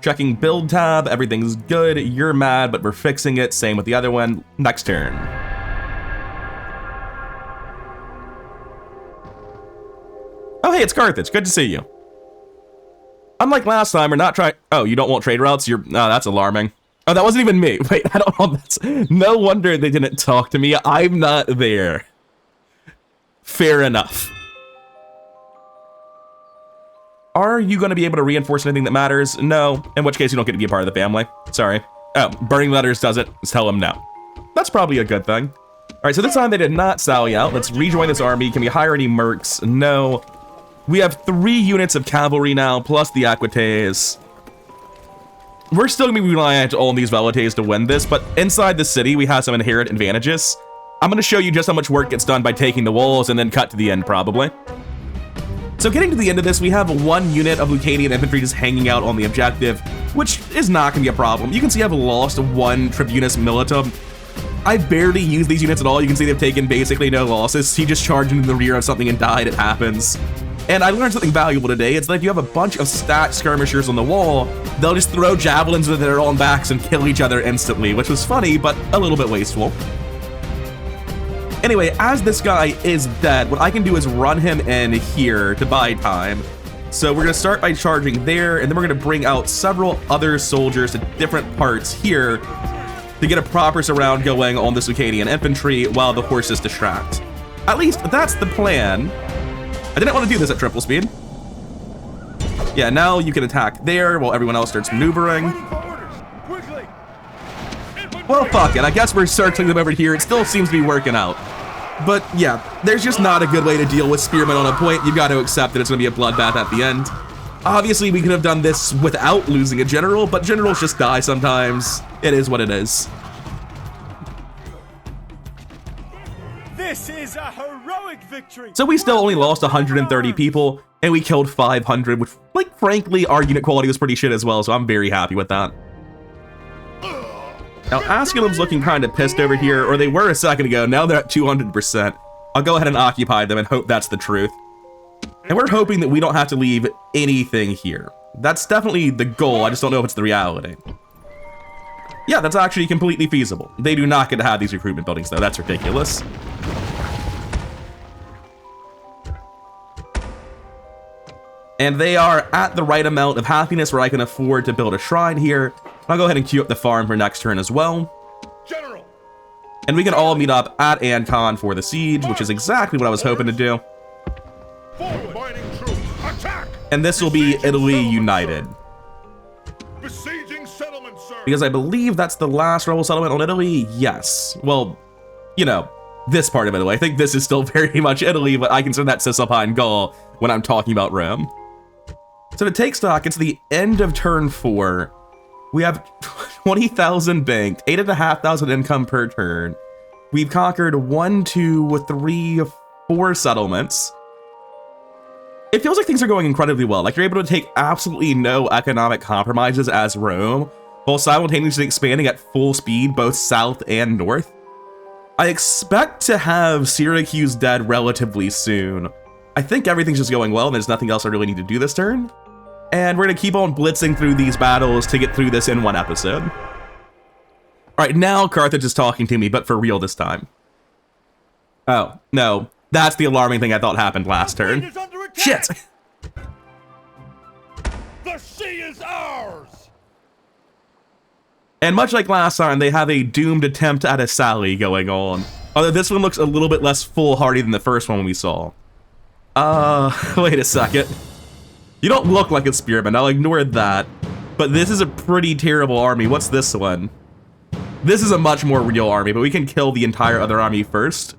Checking build tab. Everything's good. You're mad, but we're fixing it. Same with the other one. Next turn. Oh, hey, it's Carthage. Good to see you. Unlike last time, we're not trying... Oh, you don't want trade routes? You're... Oh, that's alarming. Oh, that wasn't even me. Wait, I don't know. That's... No wonder they didn't talk to me. I'm not there. Fair enough. Are you going to be able to reinforce anything that matters? No. In which case, you don't get to be a part of the family. Sorry. Oh, burning letters does it. Just tell them no. That's probably a good thing. All right, so this time they did not sally out. Let's rejoin this army. Can we hire any mercs? No. We have 3 units of cavalry now, plus the Aquites. We're still going to be reliant on these Velites to win this, but inside the city, we have some inherent advantages. I'm going to show you just how much work gets done by taking the walls and then cut to the end, probably. So getting to the end of this, we have 1 unit of Lucanian infantry just hanging out on the objective, which is not going to be a problem. You can see I've lost 1 Tribunus Militum. I barely use these units at all. You can see they've taken basically no losses. He just charged into the rear of something and died. It happens. And I learned something valuable today. It's that if you have a bunch of stacked skirmishers on the wall, they'll just throw javelins into their own backs and kill each other instantly, which was funny, but a little bit wasteful. Anyway, as this guy is dead, what I can do is run him in here to buy time. So we're gonna start by charging there, and then we're gonna bring out several other soldiers to different parts here to get a proper surround going on the Sucadian infantry while the horses distract. At least that's the plan. I didn't want to do this at triple speed. Yeah, now you can attack there while everyone else starts maneuvering. Well, fuck it. I guess we're circling them over here. It still seems to be working out. But yeah, there's just not a good way to deal with spearmen on a point. You've got to accept that it's going to be a bloodbath at the end. Obviously, we could have done this without losing a general, but generals just die sometimes. It is what it is. This is a heroic victory. So we still only lost 130 people, and we killed 500, which, like, frankly, our unit quality was pretty shit as well, so I'm very happy with that. Now, Asculum's looking kind of pissed over here, or they were a second ago. Now they're at 200%. I'll go ahead and occupy them and hope that's the truth. And we're hoping that we don't have to leave anything here. That's definitely the goal, I just don't know if it's the reality. Yeah, that's actually completely feasible. They do not get to have these recruitment buildings, though. That's ridiculous. And they are at the right amount of happiness where I can afford to build a shrine here. I'll go ahead and queue up the farm for next turn as well. General. And we can all meet up at Ancon for the siege, which is exactly what I was hoping to do. Forward. Mining troops. Attack. And this will be Besieging Italy settlement, united. sir. Besieging settlement, sir. Because I believe that's the last rebel settlement on Italy. Yes. Well, you know, this part of Italy. I think this is still very much Italy, but I consider that Cisalpine Gaul when I'm talking about Rome. So to take stock, it's the end of turn 4. We have 20,000 banked, 8,500 income per turn. We've conquered 1, 2, 3, 4 settlements. It feels like things are going incredibly well. Like, you're able to take absolutely no economic compromises as Rome, while simultaneously expanding at full speed, both south and north. I expect to have Syracuse dead relatively soon. I think everything's just going well, and there's nothing else I really need to do this turn. And we're gonna keep on blitzing through these battles to get through this in one episode. All right, now Carthage is talking to me, but for real this time. Oh, no. That's the alarming thing I thought happened last turn. Shit! The sea is ours. And much like last time, they have a doomed attempt at a sally going on. Although this one looks a little bit less foolhardy than the first one we saw. Wait a second. You don't look like a spearman, I'll ignore that. But this is a pretty terrible army. What's this one? This is a much more real army, but we can kill the entire other army first.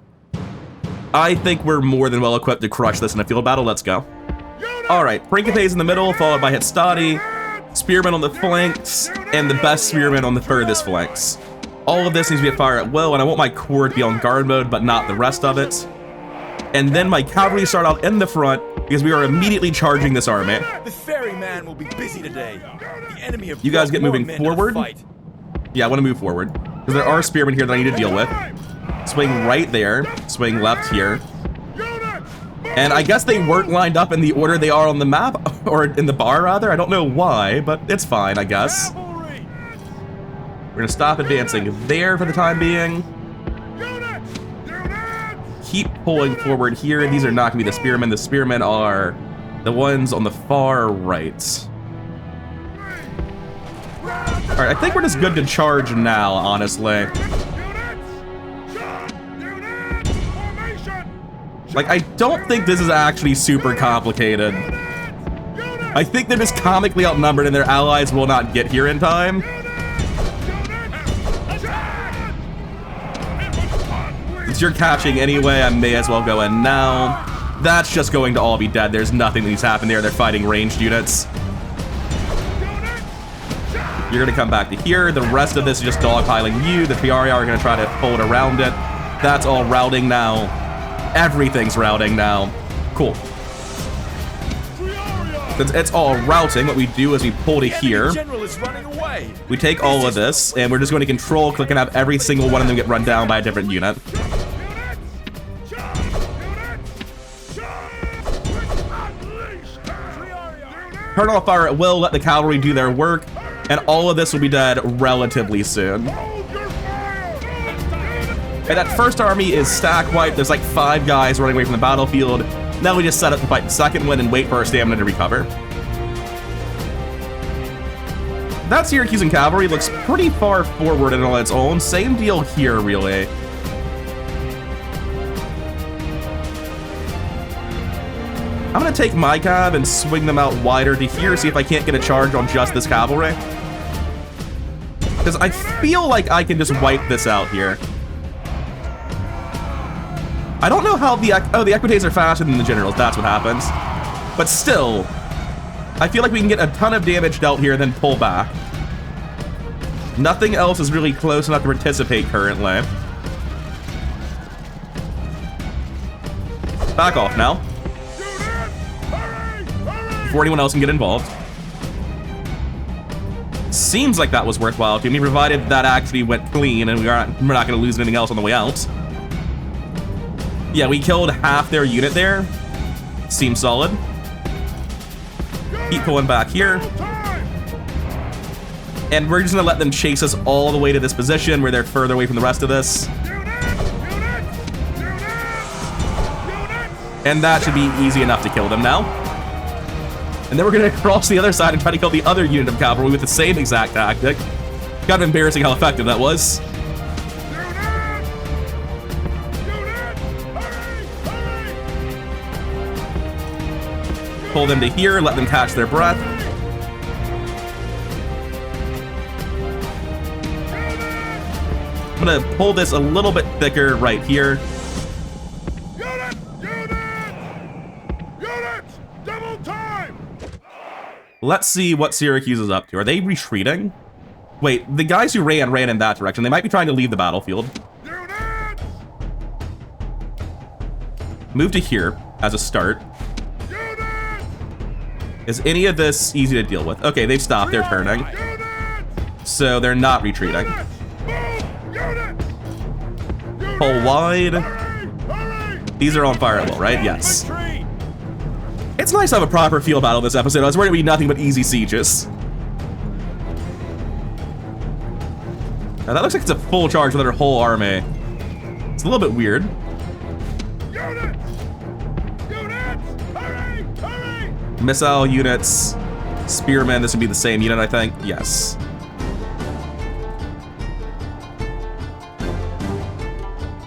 I think we're more than well equipped to crush this in a field battle. Let's go. Alright, Principes in the middle, followed by Hastati, spearmen on the flanks, and the best spearmen on the furthest flanks. All of this needs to be at fire at will, and I want my corps to be on guard mode, but not the rest of it. And then my cavalry start out in the front, because we are immediately charging this army. The ferryman will be busy today. The enemy have You guys get more moving men to the forward. fight. Yeah, I want to move forward, because there are spearmen here that I need to deal with. Swing right there, swing left here. And I guess they weren't lined up in the order they are on the map, or in the bar rather. I don't know why, but it's fine, I guess. We're gonna stop advancing there for the time being. Keep pulling forward here. These are not gonna be the spearmen. The spearmen are the ones on the far right. All right, I think we're just good to charge now, honestly. Like, I don't think this is actually super complicated. I think they're just comically outnumbered and their allies will not get here in time. Since you're catching anyway, I may as well go in now. That's just going to all be dead. There's nothing that needs to happen there. They're fighting ranged units. You're gonna come back to here. The rest of this is just dogpiling you. The Triarii are gonna try to fold around it. That's all routing now. Everything's routing now. Cool. Since it's all routing, what we do is we pull to here. We take all of this, and we're just going to control, click, and have every single one of them get run down by a different unit. turn off fire at will, let the cavalry do their work, and all of this will be dead relatively soon. Hold your fire! And that first army is stack wiped. There's like 5 guys running away from the battlefield. Now we just set up to fight the second one and wait for our stamina to recover. That Syracuse cavalry looks pretty far forward and on its own. Same deal here, really. I'm gonna take my cav and swing them out wider to here, see if I can't get a charge on just this cavalry. Because I feel like I can just wipe this out here. I don't know how the equites are faster than the generals, that's what happens. But still, I feel like we can get a ton of damage dealt here, then pull back. Nothing else is really close enough to participate currently. Back off now. Before anyone else can get involved. Seems like that was worthwhile to me, provided that actually went clean and we're not going to lose anything else on the way out. Yeah, we killed half their unit there. Seems solid. Keep pulling back here. And we're just going to let them chase us all the way to this position where they're further away from the rest of this. And that should be easy enough to kill them now. And then we're going to cross the other side and try to kill the other unit of cavalry with the same exact tactic. Kind of embarrassing how effective that was. Pull them to here, let them catch their breath. I'm going to pull this a little bit thicker right here. Let's see what Syracuse is up to. Are they retreating? Wait, the guys who ran in that direction. They might be trying to leave the battlefield. Move to here as a start. Is any of this easy to deal with? Okay, they've stopped. They're turning. So they're not retreating. Pull wide. These are on fire at will, right? Yes. It's nice to have a proper field battle this episode. I was worried it would be nothing but easy sieges. Now that looks like it's a full charge with their whole army. It's a little bit weird. Missile units, spearmen, this would be the same unit, I think. Yes.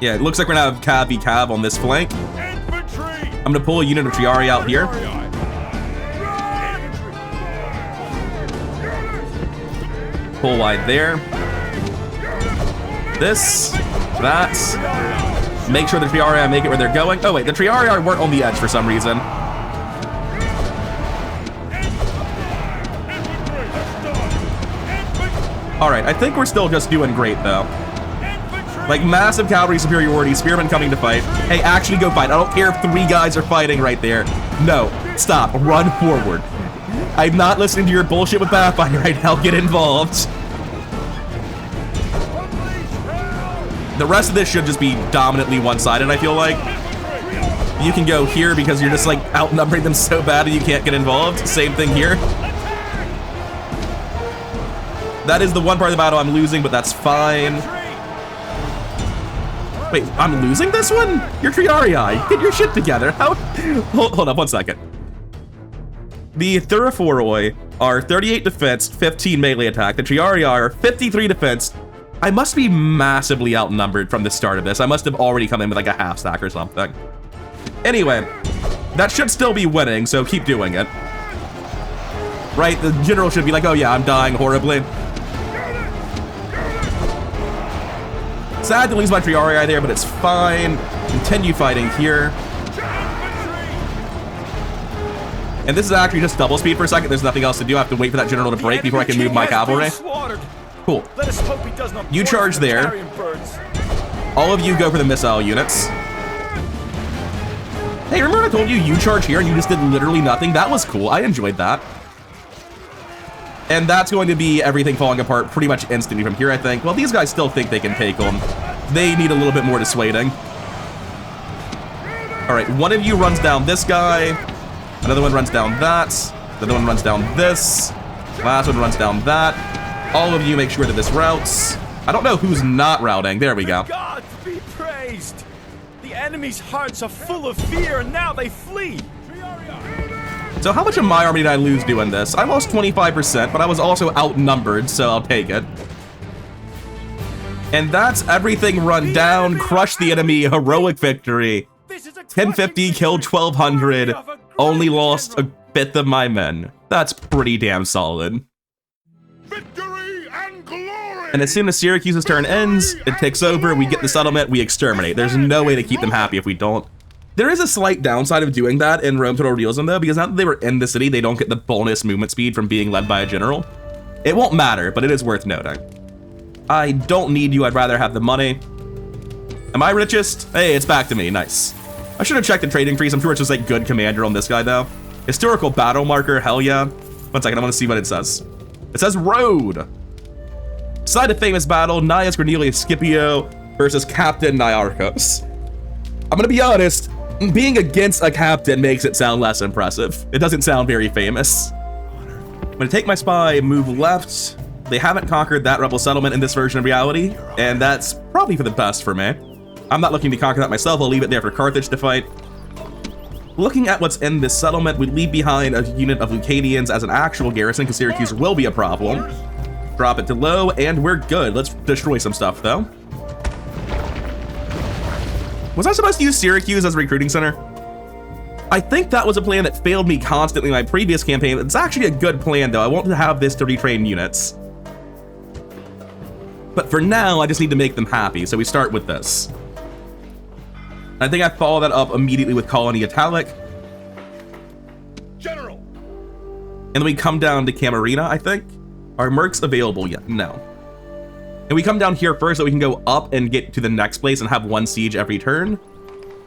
Yeah, it looks like we're gonna have cav v cav on this flank. I'm gonna pull a unit of Triari out here. Pull wide there. This, that. Make sure the Triari make it where they're going. Oh wait, the Triari weren't on the edge for some reason. Alright, I think we're still just doing great though. Like, massive cavalry superiority, spearmen coming to fight. Hey, actually go fight. I don't care if 3 guys are fighting right there. No, stop, run forward. I'm not listening to your bullshit with Pathfinder right now, get involved. The rest of this should just be dominantly one-sided, I feel like. You can go here because you're just like outnumbering them so bad and you can't get involved. Same thing here. That is the one part of the battle I'm losing, but that's fine. Wait, I'm losing this one? You're Triarii. Get your shit together. How? Hold up 1 second. The Thuraphoroi are 38 defense, 15 melee attack. The Triarii are 53 defense. I must be massively outnumbered from the start of this. I must have already come in with like a half stack or something. Anyway, that should still be winning, so keep doing it. Right? The general should be like, oh yeah, I'm dying horribly. Sad to lose my Triarii there, but it's fine. Continue fighting here. And this is actually just double speed for a second. There's nothing else to do. I have to wait for that general to break before I can move my cavalry. Cool. You charge there. All of you go for the missile units. Hey, remember when I told you you charge here and you just did literally nothing? That was cool. I enjoyed that. And that's going to be everything falling apart pretty much instantly from here, I think. Well, these guys still think they can take them. They need a little bit more dissuading. All right, one of you runs down this guy. Another one runs down that. The other one runs down this. Last one runs down that. All of you make sure that this routes. I don't know who's not routing. There we go. God be praised! The enemy's hearts are full of fear, and now they flee. So how much of my army did I lose doing this? I lost 25%, but I was also outnumbered, so I'll take it. And that's everything run down, crush the enemy, heroic victory. 1050, killed 1200, only lost a fifth of my men. That's pretty damn solid. Victory and glory! And as soon as Syracuse's turn ends, it takes over, we get the settlement, we exterminate. There's no way to keep them happy if we don't. There is a slight downside of doing that in Rome Total Realism though, because now that they were in the city, they don't get the bonus movement speed from being led by a general. It won't matter, but it is worth noting. I don't need you, I'd rather have the money. Am I richest? Hey, it's back to me, nice. I should have checked the trading trees, I'm sure it's just like good commander on this guy though. Historical battle marker, hell yeah. 1 second, I want to see what it says. It says road. Side of famous battle, Gnaeus Cornelius Scipio versus Captain Niarchos. I'm gonna be honest, being against a captain makes it sound less impressive. It doesn't sound very famous. I'm gonna take my spy, move left. They haven't conquered that rebel settlement in this version of reality, and that's probably for the best for me. I'm not looking to conquer that myself, I'll leave it there for Carthage to fight. Looking at what's in this settlement, we leave behind a unit of Lucanians as an actual garrison, because Syracuse will be a problem. Drop it to low, and we're good. Let's destroy some stuff, though. Was I supposed to use Syracuse as a recruiting center? I think that was a plan that failed me constantly in my previous campaign. It's actually a good plan, though. I want to have this to retrain units. But for now, I just need to make them happy, so we start with this. I think I follow that up immediately with Colony Italic. General! And then we come down to Camarina, I think. Are mercs available yet? No. And we come down here first so we can go up and get to the next place and have 1 siege every turn.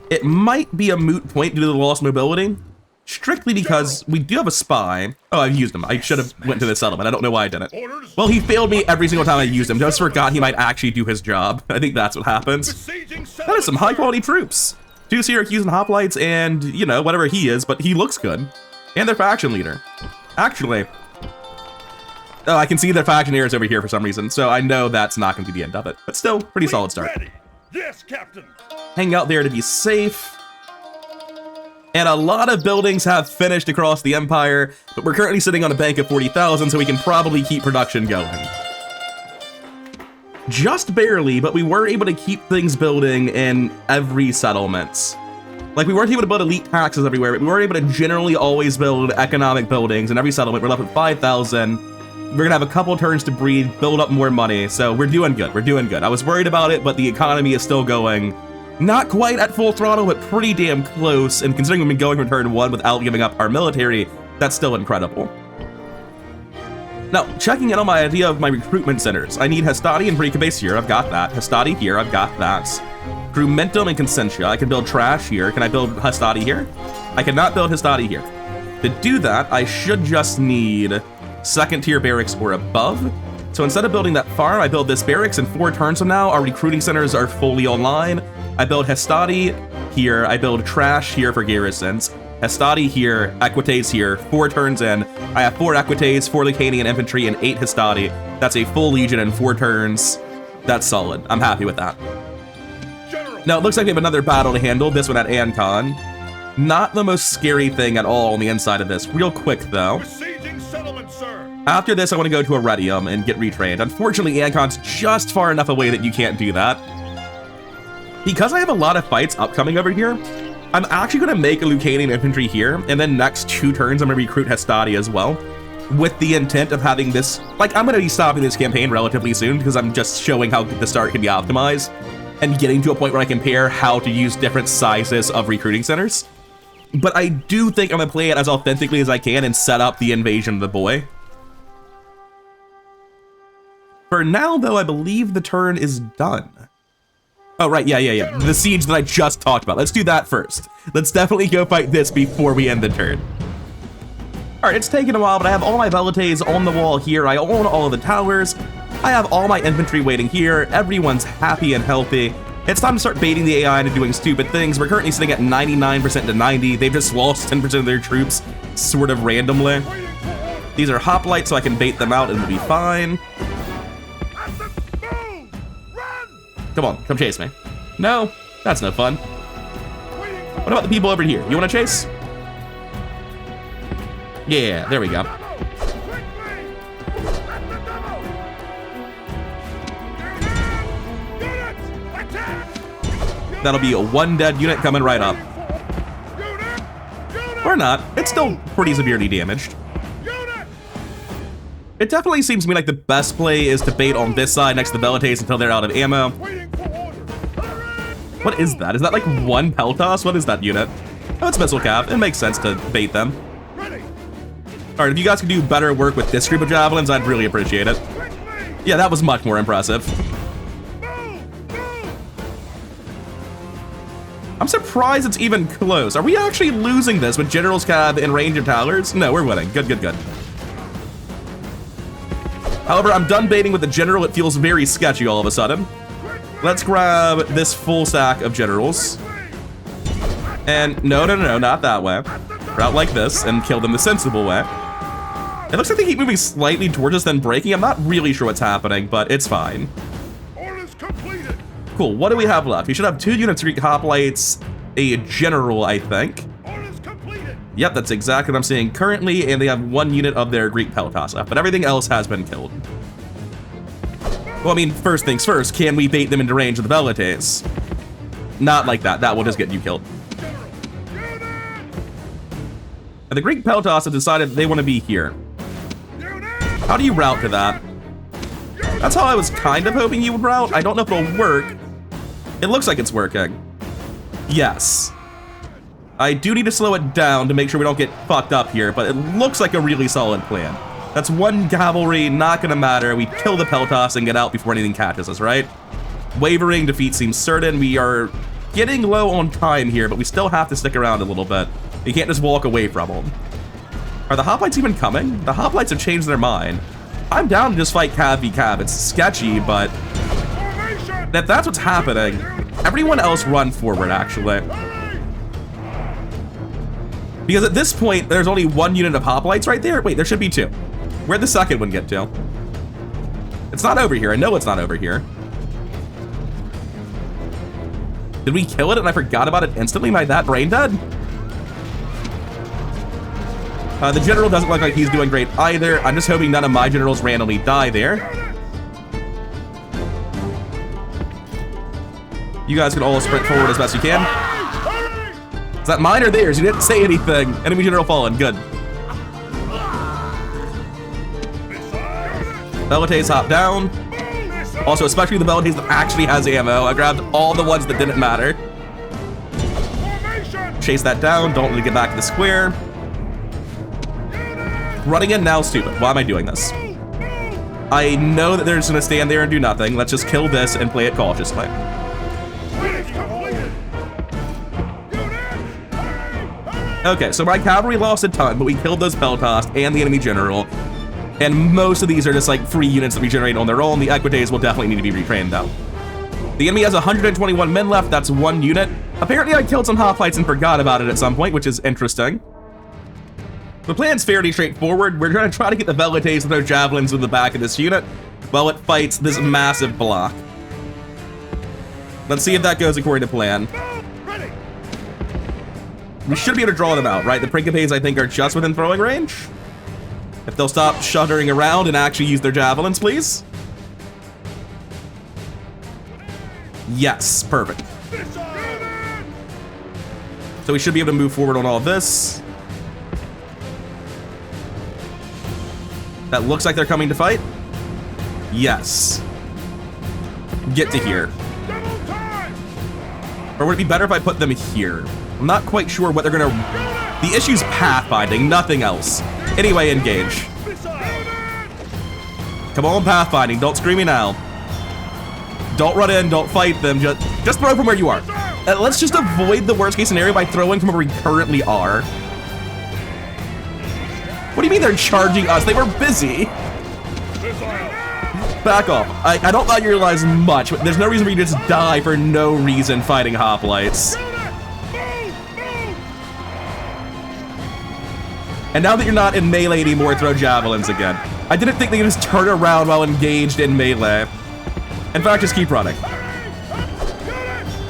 It might be a moot point due to the lost mobility, strictly because we do have a spy. Oh, I've used him. I should have went to the settlement. I don't know why I didn't. Well, he failed me every single time I used him. Just forgot he might actually do his job. I think that's what happens. That is some high quality troops. 2 Syracuse and hoplites and, you know, whatever he is, but he looks good. And their faction leader. Actually, oh, I can see their factionaires over here for some reason, so I know that's not going to be the end of it. But still, pretty solid start. Ready. Yes, Captain. Hang out there to be safe. And a lot of buildings have finished across the Empire, but we're currently sitting on a bank of 40,000, so we can probably keep production going. Just barely, but we were able to keep things building in every settlement. Like, we weren't able to build elite taxes everywhere, but we were able to generally always build economic buildings in every settlement. We're left with 5,000. We're gonna have a couple turns to breathe, build up more money, so we're doing good, we're doing good. I was worried about it, but the economy is still going. Not quite at full throttle, but pretty damn close, and considering we've been going from turn 1 without giving up our military, that's still incredible. Now, checking in on my idea of my recruitment centers. I need Hastati and Precabase here, I've got that. Hastati here, I've got that. Recruitmentum and Consentia, I can build trash here. Can I build Hastati here? I cannot build Hastati here. To do that, I should just need 2nd tier barracks or above. So instead of building that farm, I build this barracks, and 4 turns from now, our recruiting centers are fully online. I build Hastati here, I build trash here for garrisons. Hastati here, Equites here, 4 turns in. I have 4 Equites, 4 Lucanian infantry, and 8 Hastati. That's a full legion in 4 turns. That's solid. I'm happy with that. Now, it looks like we have another battle to handle, this one at Ancon. Not the most scary thing at all on the inside of this. Real quick, though. Besieging settlement, sir. After this, I want to go to Arretium and get retrained. Unfortunately, Ancon's just far enough away that you can't do that. Because I have a lot of fights upcoming over here, I'm actually going to make a Lucanian infantry here, and then next 2 turns, I'm going to recruit Hastati as well, with the intent of having this, like, I'm going to be stopping this campaign relatively soon, because I'm just showing how the start can be optimized, and getting to a point where I compare how to use different sizes of recruiting centers. But I do think I'm going to play it as authentically as I can and set up the invasion of the boy. For now, though, I believe the turn is done. Oh, right, yeah. The siege that I just talked about. Let's do that first. Let's definitely go fight this before we end the turn. All right, it's taken a while, but I have all my velites on the wall here. I own all of the towers. I have all my infantry waiting here. Everyone's happy and healthy. It's time to start baiting the AI into doing stupid things. We're currently sitting at 99% to 90. They've just lost 10% of their troops sort of randomly. These are hoplites, so I can bait them out and it'll be fine. Come on, come chase me. No, that's no fun. What about the people over here? You want to chase? Yeah, there we go. That'll be a 1 dead unit coming right up. Or not. It's still pretty severely damaged. It definitely seems to me like the best play is to bait on this side next to the Velites until they're out of ammo. What is that? Is that like 1 Peltas? What is that unit? Oh, it's missile cap. It makes sense to bait them. Alright, if you guys could do better work with this group of javelins, I'd really appreciate it. Yeah, that was much more impressive. I'm surprised it's even close. Are we actually losing this with General's Cab in range of towers? No, we're winning. Good, good, good. However, I'm done baiting with the General. It feels very sketchy all of a sudden. Let's grab this full stack of Generals. And no, not that way. Route like this and kill them the sensible way. It looks like they keep moving slightly towards us, then breaking. I'm not really sure what's happening, but it's fine. Cool, what do we have left? We should have 2 units of Greek hoplites, a general, I think. Yep, that's exactly what I'm seeing currently, and they have 1 unit of their Greek Peltas left, but everything else has been killed. Well, I mean, first things first, can we bait them into range of the Velites? Not like that, that will just get you killed. And the Greek Peltas have decided that they want to be here. How do you route to that? That's how I was kind of hoping you would route. I don't know if it'll work. It looks like it's working. Yes. I do need to slow it down to make sure we don't get fucked up here, but it looks like a really solid plan. That's 1 cavalry, not gonna matter. We kill the Peltas and get out before anything catches us, right? Wavering defeat seems certain. We are getting low on time here, but we still have to stick around a little bit. You can't just walk away from them. Are the hoplites even coming? The hoplites have changed their mind. I'm down to just fight Cav v Cav. It's sketchy, but if that's what's happening, everyone else run forward, actually. Because at this point, there's only 1 unit of hoplites right there. Wait, there should be 2. Where'd the second one get to? It's not over here. I know it's not over here. Did we kill it and I forgot about it instantly? Am I that brain dead? The general doesn't look like he's doing great either. I'm just hoping none of my generals randomly die there. You guys can all sprint forward as best you can. Is that mine or theirs? You didn't say anything. Enemy general fallen. Good. Velites hop down. Also, especially the Velites that actually has ammo. I grabbed all the ones that didn't matter. Chase that down. Don't let it get back to the square. Running in now, stupid. Why am I doing this? I know that they're just gonna stand there and do nothing. Let's just kill this and play it cautiously. Okay, so my cavalry lost a ton, but we killed those Peltas and the enemy general. And most of these are just like free units that we generate on their own. The Equites will definitely need to be retrained though. The enemy has 121 men left. That's 1 unit. Apparently I killed some hoplites and forgot about it at some point, which is interesting. The plan's fairly straightforward. We're going to try to get the Velites with their javelins in the back of this unit while it fights this massive block. Let's see if that goes according to plan. We should be able to draw them out, right? The Principes, I think, are just within throwing range. If they'll stop shuddering around and actually use their javelins, please. Yes, perfect. So we should be able to move forward on all of this. That looks like they're coming to fight. Yes. Get to here. Or would it be better if I put them here? I'm not quite sure what they're gonna... The issue's pathfinding, nothing else. Anyway, engage. Come on, pathfinding, don't scream me now. Don't run in, don't fight them, just throw from where you are. Let's just avoid the worst case scenario by throwing from where we currently are. What do you mean they're charging us? They were busy. Back off. I don't thought you realized much, but there's no reason for you to just die for no reason fighting hoplites. And now that you're not in melee anymore, throw javelins again. I didn't think they could just turn around while engaged in melee. In fact, just keep running.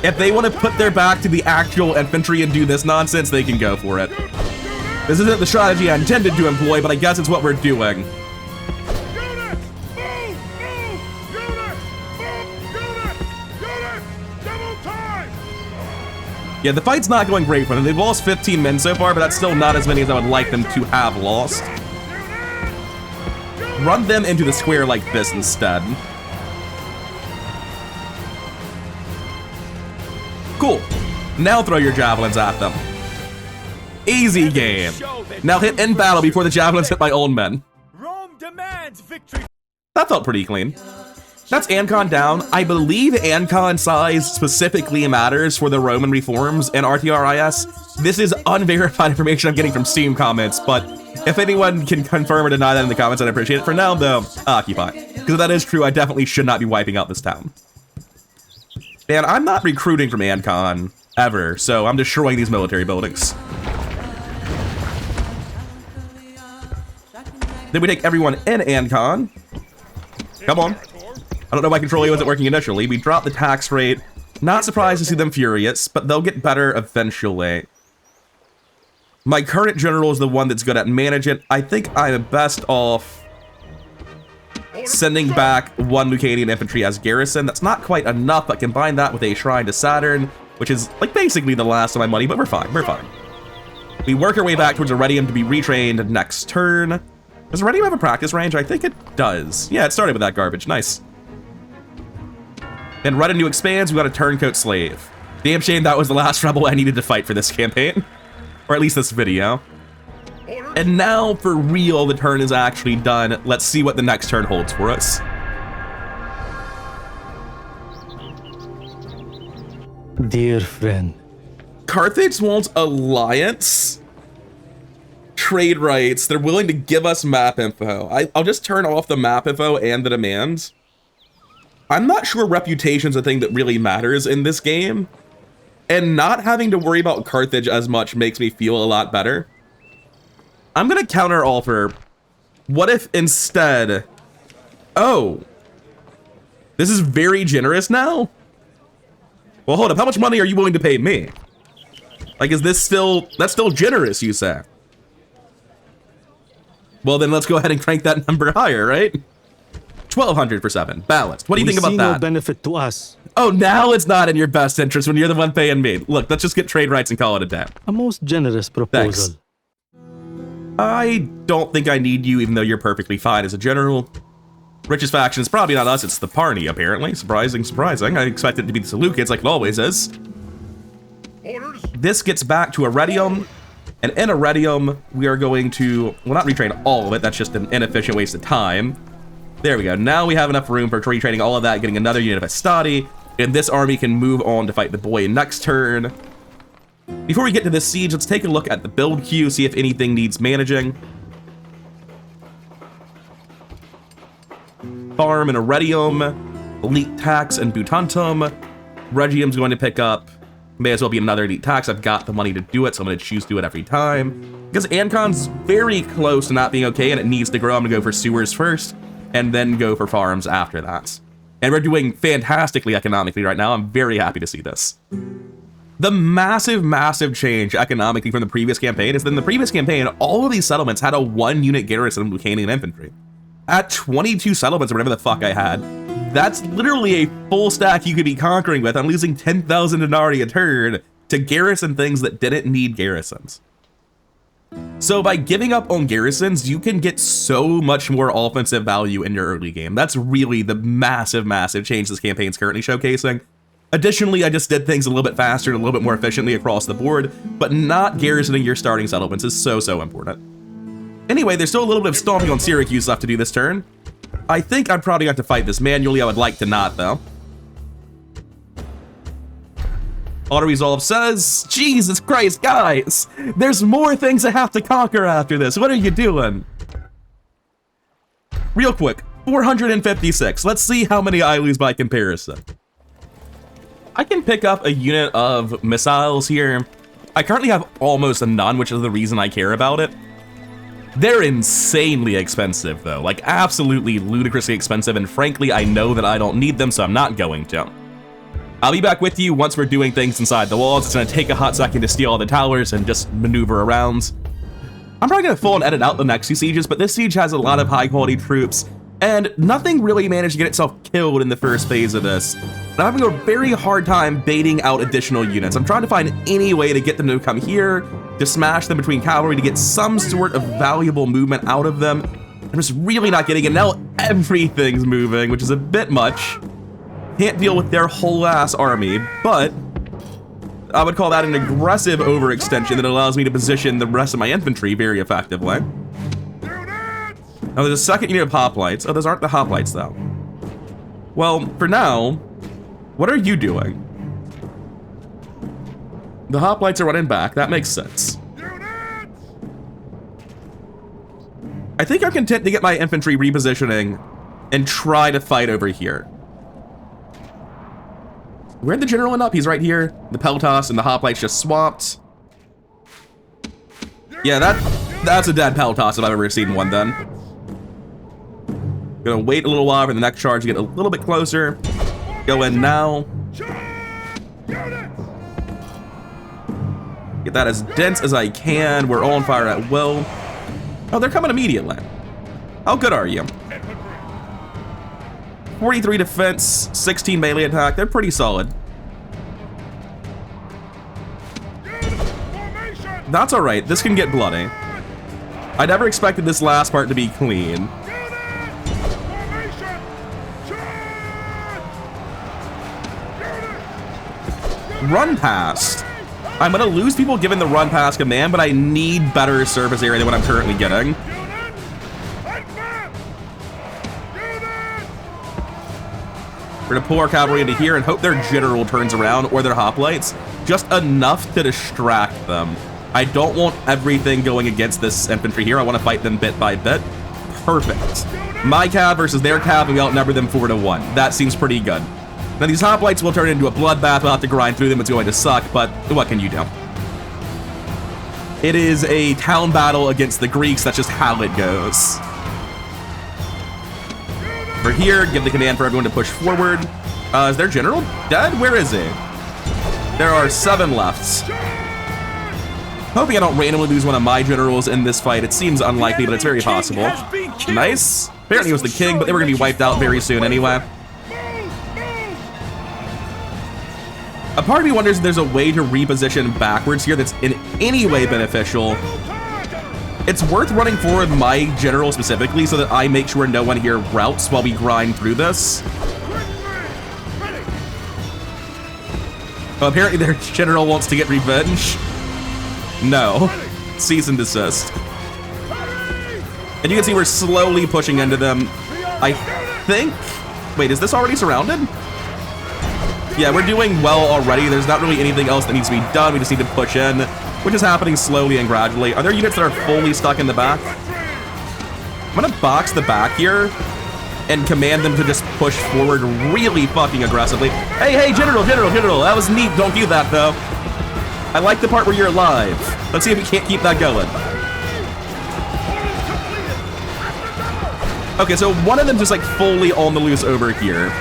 If they want to put their back to the actual infantry and do this nonsense, they can go for it. This isn't the strategy I intended to employ, but I guess it's what we're doing. Yeah, the fight's not going great for them. They've lost 15 men so far, but that's still not as many as I would like them to have lost. Run them into the square like this instead. Cool. Now throw your javelins at them. Easy game. Now hit in battle before the javelins hit my own men. Rome demands victory. That felt pretty clean. That's Ancon down. I believe Ancon size specifically matters for the Roman reforms and RTRIS. This is unverified information I'm getting from Steam comments, but if anyone can confirm or deny that in the comments, I'd appreciate it. For now, though, occupy. Because if that is true, I definitely should not be wiping out this town. And I'm not recruiting from Ancon ever, so I'm destroying these military buildings. Then we take everyone in Ancon. Come on. I don't know why Controlio wasn't working initially. We dropped the tax rate. Not surprised to see them furious, but they'll get better eventually. My current general is the one that's good at managing. I think I'm best off sending back one Lucanian infantry as garrison. That's not quite enough, but combine that with a shrine to Saturn, which is like basically the last of my money, but we're fine, we're fine. We work our way back towards Iridium to be retrained next turn. Does Iridium have a practice range? I think it does. Yeah, it started with that garbage, nice. And retinue expands, we got a turncoat slave. Damn shame that was the last rebel I needed to fight for this campaign. Or at least this video. And now, for real, the turn is actually done. Let's see what the next turn holds for us. Dear friend. Carthage wants alliance. Trade rights. They're willing to give us map info. I'll just turn off the map info and the demands. I'm not sure reputation's a thing that really matters in this game. And not having to worry about Carthage as much makes me feel a lot better. I'm gonna counter offer. What if instead... Oh. This is very generous now? Well, hold up. How much money are you willing to pay me? Like, is this still... That's still generous, you say? Well, then let's go ahead and crank that number higher, right? 1,200 for 7. Balanced. What do you think about that? No benefit to us. Oh, now it's not in your best interest when you're the one paying me. Look, let's just get trade rights and call it a day. A most generous proposal. Thanks. I don't think I need you, even though you're perfectly fine as a general. Richest faction is probably not us, it's the Parney, apparently. Surprising, surprising. I expect it to be the Seleucids, like it always is. Orders. This gets back to Iridium, and in Iridium, we are going to, well, not retrain all of it, that's just an inefficient waste of time. There we go. Now we have enough room for retraining all of that, getting another unit of Estati, and this army can move on to fight the boy next turn. Before we get to this siege, let's take a look at the build queue, see if anything needs managing. Farm and Iridium, Elite Tax and Butantum. Regium's going to pick up, may as well be another Elite Tax. I've got the money to do it, so I'm going to choose to do it every time. Because Ancon's very close to not being okay, and it needs to grow. I'm going to go for sewers first, and then go for farms after that. And we're doing fantastically economically right now. I'm very happy to see this. The massive, massive change economically from the previous campaign is that in the previous campaign, all of these settlements had a 1-unit garrison of Lucanian infantry. At 22 settlements or whatever the fuck I had, that's literally a full stack you could be conquering with. I'm losing 10,000 denarii a turn to garrison things that didn't need garrisons. So by giving up on garrisons, you can get so much more offensive value in your early game. That's really the massive, massive change this campaign's currently showcasing. Additionally, I just did things a little bit faster and a little bit more efficiently across the board, but not garrisoning your starting settlements is so, so important. Anyway, there's still a little bit of stomping on Syracuse left to do this turn. I think I'm probably going to have to fight this manually. I would like to not, though. Auto-resolve says, Jesus Christ, guys! There's more things I have to conquer after this. What are you doing? Real quick, 456. Let's see how many I lose by comparison. I can pick up a unit of missiles here. I currently have almost none, which is the reason I care about it. They're insanely expensive, though. Like, absolutely ludicrously expensive, and frankly, I know that I don't need them, so I'm not going to. I'll be back with you once we're doing things inside the walls. It's gonna take a hot second to steal all the towers and just maneuver around. I'm probably gonna full and edit out the next two sieges, but this siege has a lot of high-quality troops, and nothing really managed to get itself killed in the first phase of this. And I'm having a very hard time baiting out additional units. I'm trying to find any way to get them to come here, to smash them between cavalry, to get some sort of valuable movement out of them. I'm just really not getting it. Now everything's moving, which is a bit much. Can't deal with their whole ass army, but I would call that an aggressive overextension that allows me to position the rest of my infantry very effectively. Now there's a second unit of hoplites. Oh, those aren't the hoplites though. Well, for now, what are you doing? The hoplites are running back. That makes sense. I think I'm content to get my infantry repositioning and try to fight over here. Where'd the general end up? He's right here. The Peltas and the hoplites just swapped. Yeah, that's a dead Peltas if I've ever seen one then. Gonna wait a little while for the next charge to get a little bit closer. Go in now. Get that as dense as I can. We're all on fire at will. Oh, they're coming immediately. How good are you? 43 defense, 16 melee attack. They're pretty solid. That's all right. This can get bloody. I never expected this last part to be clean. Run past. I'm gonna lose people given the run past command, but I need better surface area than what I'm currently getting. We're gonna pull our cavalry into here and hope their general turns around or their hoplites, just enough to distract them. I don't want everything going against this infantry here. I want to fight them bit by bit. Perfect. My cav versus their cav, and we outnumber them 4-1. That seems pretty good. Now these hoplites will turn into a bloodbath. We'll have to grind through them. It's going to suck, but what can you do? It is a town battle against the Greeks. That's just how it goes. We're here. Give the command for everyone to push forward. Is their general dead? Where is he? There are 7 left. Hoping I don't randomly lose one of my generals in this fight. It seems unlikely, but it's very possible. Nice. Apparently he was the king, but they were going to be wiped out very soon anyway. A part of me wonders if there's a way to reposition backwards here that's in any way beneficial. It's worth running forward my general specifically so that I make sure no one here routes while we grind through this. Oh, apparently their general wants to get revenge. No. Cease and desist. And you can see we're slowly pushing into them. I think... Wait, is this already surrounded? Yeah, we're doing well already. There's not really anything else that needs to be done. We just need to push in, which is happening slowly and gradually. Are there units that are fully stuck in the back? I'm gonna box the back here and command them to just push forward really fucking aggressively. Hey, general, that was neat. Don't do that, though. I like the part where you're alive. Let's see if we can't keep that going. Okay, so one of them just like fully on the loose over here.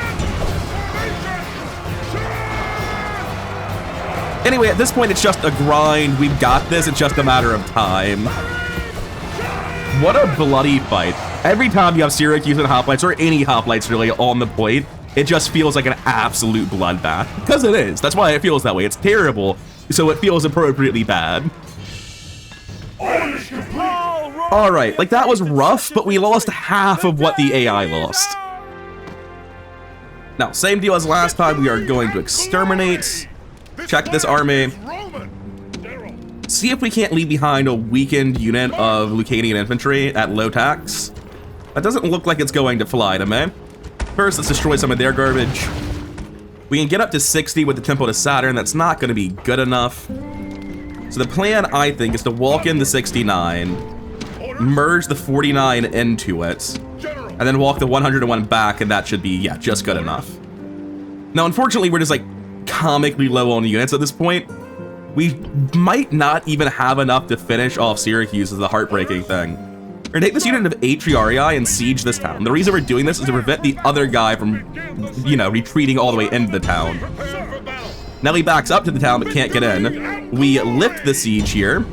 Anyway, at this point, it's just a grind. We've got this. It's just a matter of time. What a bloody fight. Every time you have Syracuse and hoplites, or any hoplites really, on the point, it just feels like an absolute bloodbath. Because it is. That's why it feels that way. It's terrible, so it feels appropriately bad. Alright, like that was rough, but we lost half of what the AI lost. Now, same deal as last time. We are going to exterminate. Check this army. See if we can't leave behind a weakened unit of Lucanian infantry at low tax. That doesn't look like it's going to fly to me. First, let's destroy some of their garbage. We can get up to 60 with the Temple to Saturn. That's not going to be good enough. So the plan, I think, is to walk in the 69, merge the 49 into it, and then walk the 101 back, and that should be, yeah, just good enough. Now, unfortunately, we're just, like, comically low on units at this point. We might not even have enough to finish off Syracuse, is the heartbreaking thing. We're gonna take this unit of 8 Triarii and siege this town. The reason we're doing this is to prevent the other guy from, you know, retreating all the way into the town. Now he backs up to the town but can't get in. We lift the siege here.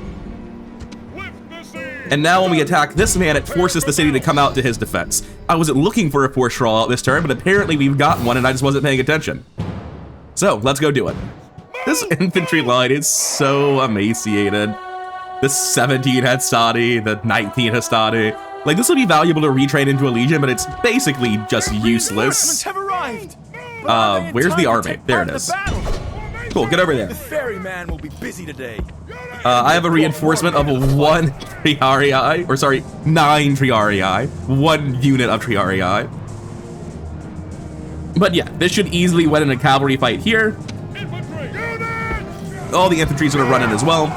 And now when we attack this man, it forces the city to come out to his defense. I wasn't looking for a force draw out this turn, but apparently we've got one and I just wasn't paying attention. So, let's go do it. This infantry line is so emaciated. The 17 Hastati, the 19 Hastati. Like, this would be valuable to retrain into a legion, but it's basically just useless. Where's the army? There it is. Cool, get over there. The ferryman will be busy today. I have a reinforcement of 1 Triarii, or sorry, 9 Triarii. 1 unit of Triarii. But yeah, this should easily win in a cavalry fight here. All the infantry's gonna run in as well.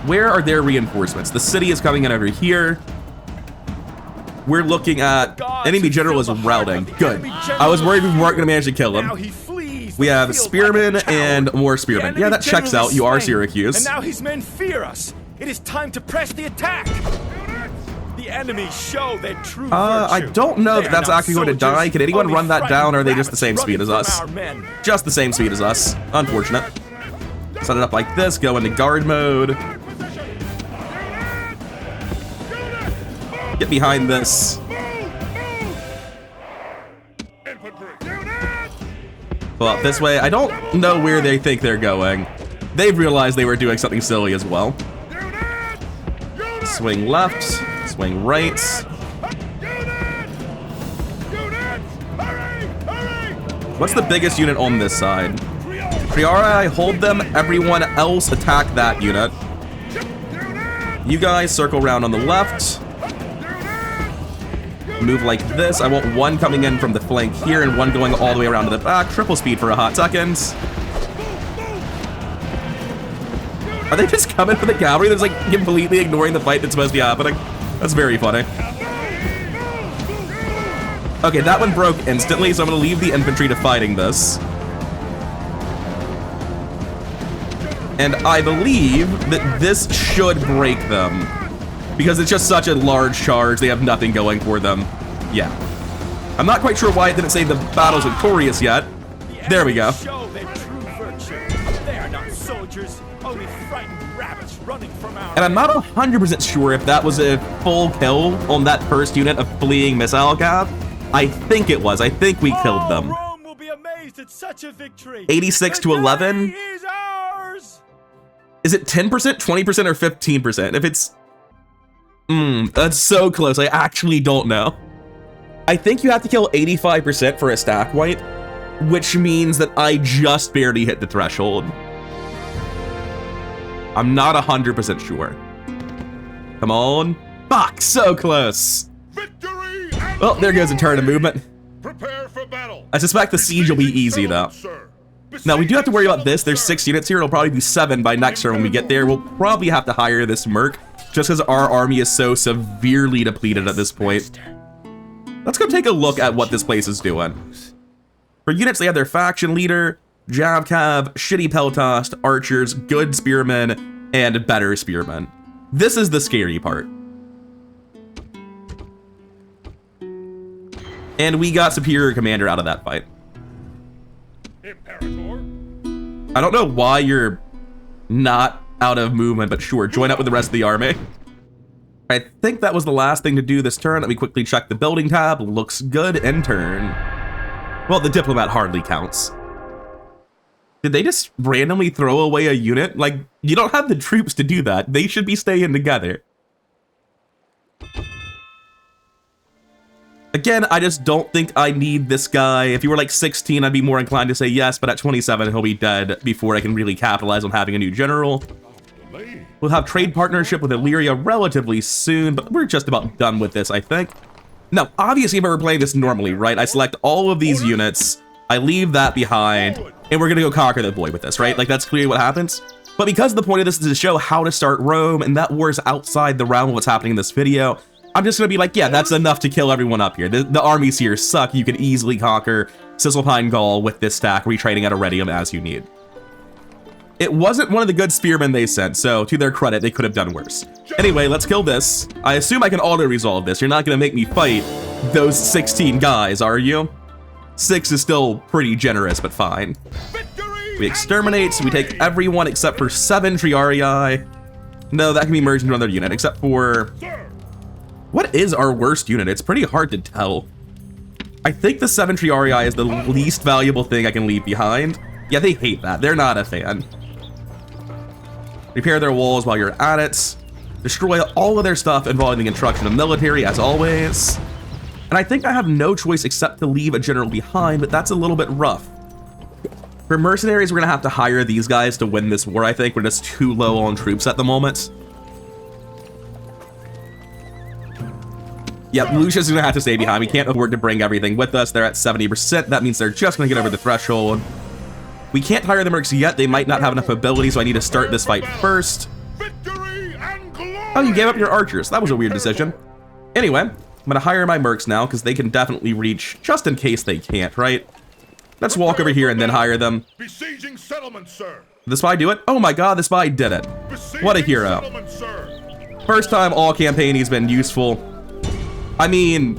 Where are their reinforcements? The city is coming in over here. We're looking at enemy general is routing. Good. I was worried we weren't gonna manage to kill him. We have spearmen and more spearmen. Yeah, that checks out. You are Syracuse. And now his men fear us. It is time to press the attack. The enemy show their true virtue. I don't know that that's actually going to die. Can anyone run that down, or are they just the same speed as us? Just the same speed as us. Unfortunate. Set it up like this, go into guard mode. Get behind this. Pull out this way. I don't know where they think they're going. They've realized they were doing something silly as well. Swing left, swing right. What's the biggest unit on this side? Triarii, hold them. Everyone else attack that unit. You guys circle around on the left. Move like this. I want 1 coming in from the flank here and 1 going all the way around to the back. Triple speed for a hot second. Are they just coming for the cavalry? They're just like completely ignoring the fight that's supposed to be happening. That's very funny. Okay, that one broke instantly, so I'm gonna leave the infantry to fighting this. And I believe that this should break them. Because it's just such a large charge, they have nothing going for them. Yeah. I'm not quite sure why it didn't say the battle's victorious yet. There we go. And I'm not 100% sure if that was a full kill on that first unit of fleeing missile cav. I think it was. I think we killed them. Rome will be amazed at such a victory. 86 to 11. Is it 10%, 20%, or 15%? If it's... that's so close. I actually don't know. I think you have to kill 85% for a stack wipe, which means that I just barely hit the threshold. I'm not 100% sure. Come on. Fuck, so close. Victory! Well, there goes a turn of movement. Prepare for battle. I suspect the siege will be easy, though. Now, we do have to worry about this. There's 6 units here. It'll probably be 7 by next turn when we get there. We'll probably have to hire this merc, just because our army is so severely depleted at this point. Let's go take a look at what this place is doing. For units, they have their faction leader, Jav Cav, shitty Peltost, archers, good spearmen, and better spearmen. This is the scary part. And we got superior commander out of that fight. Imperator. I don't know why you're not out of movement, but sure, join up with the rest of the army. I think that was the last thing to do this turn. Let me quickly check the building tab. Looks good. End turn. Well, the diplomat hardly counts. Did they just randomly throw away a unit? Like, you don't have the troops to do that. They should be staying together. Again, I just don't think I need this guy. If you were like 16, I'd be more inclined to say yes, but at 27, he'll be dead before I can really capitalize on having a new general. We'll have trade partnership with Illyria relatively soon, but we're just about done with this, I think. Now, obviously, if I were playing this normally, right, I select all of these units, I leave that behind, and we're gonna go conquer the void with this, right? Like, that's clearly what happens. But because the point of this is to show how to start Rome, and that war's outside the realm of what's happening in this video, I'm just gonna be like, yeah, that's enough to kill everyone up here. The armies here suck. You could easily conquer Cisalpine Gaul with this stack, retraining at Iridium as you need. It wasn't one of the good spearmen they sent, so to their credit, they could have done worse. Anyway, let's kill this. I assume I can auto-resolve this. You're not gonna make me fight those 16 guys, are you? 6 is still pretty generous, but fine. We exterminate, so we take everyone except for 7 Triarii. No, that can be merged into another unit, except for... What is our worst unit? It's pretty hard to tell. I think the 7 Triarii is the least valuable thing I can leave behind. Yeah, they hate that. They're not a fan. Repair their walls while you're at it. Destroy all of their stuff involving the construction of military, as always. And I think I have no choice except to leave a general behind, but that's a little bit rough. For mercenaries, we're gonna have to hire these guys to win this war, I think. We're just too low on troops at the moment. Yep, Lucius is gonna have to stay behind. We can't afford to bring everything with us. They're at 70%. That means they're just gonna get over the threshold. We can't hire the mercs yet. They might not have enough ability, so I need to start this fight first. Oh, you gave up your archers. That was a weird decision. Anyway, I'm gonna hire my mercs now, because they can definitely reach, just in case they can't, right? Let's walk over here and then hire them. Besieging settlement, sir. Did the spy do it? Oh my god, the spy did it. What a hero. First time all campaign he's been useful. I mean,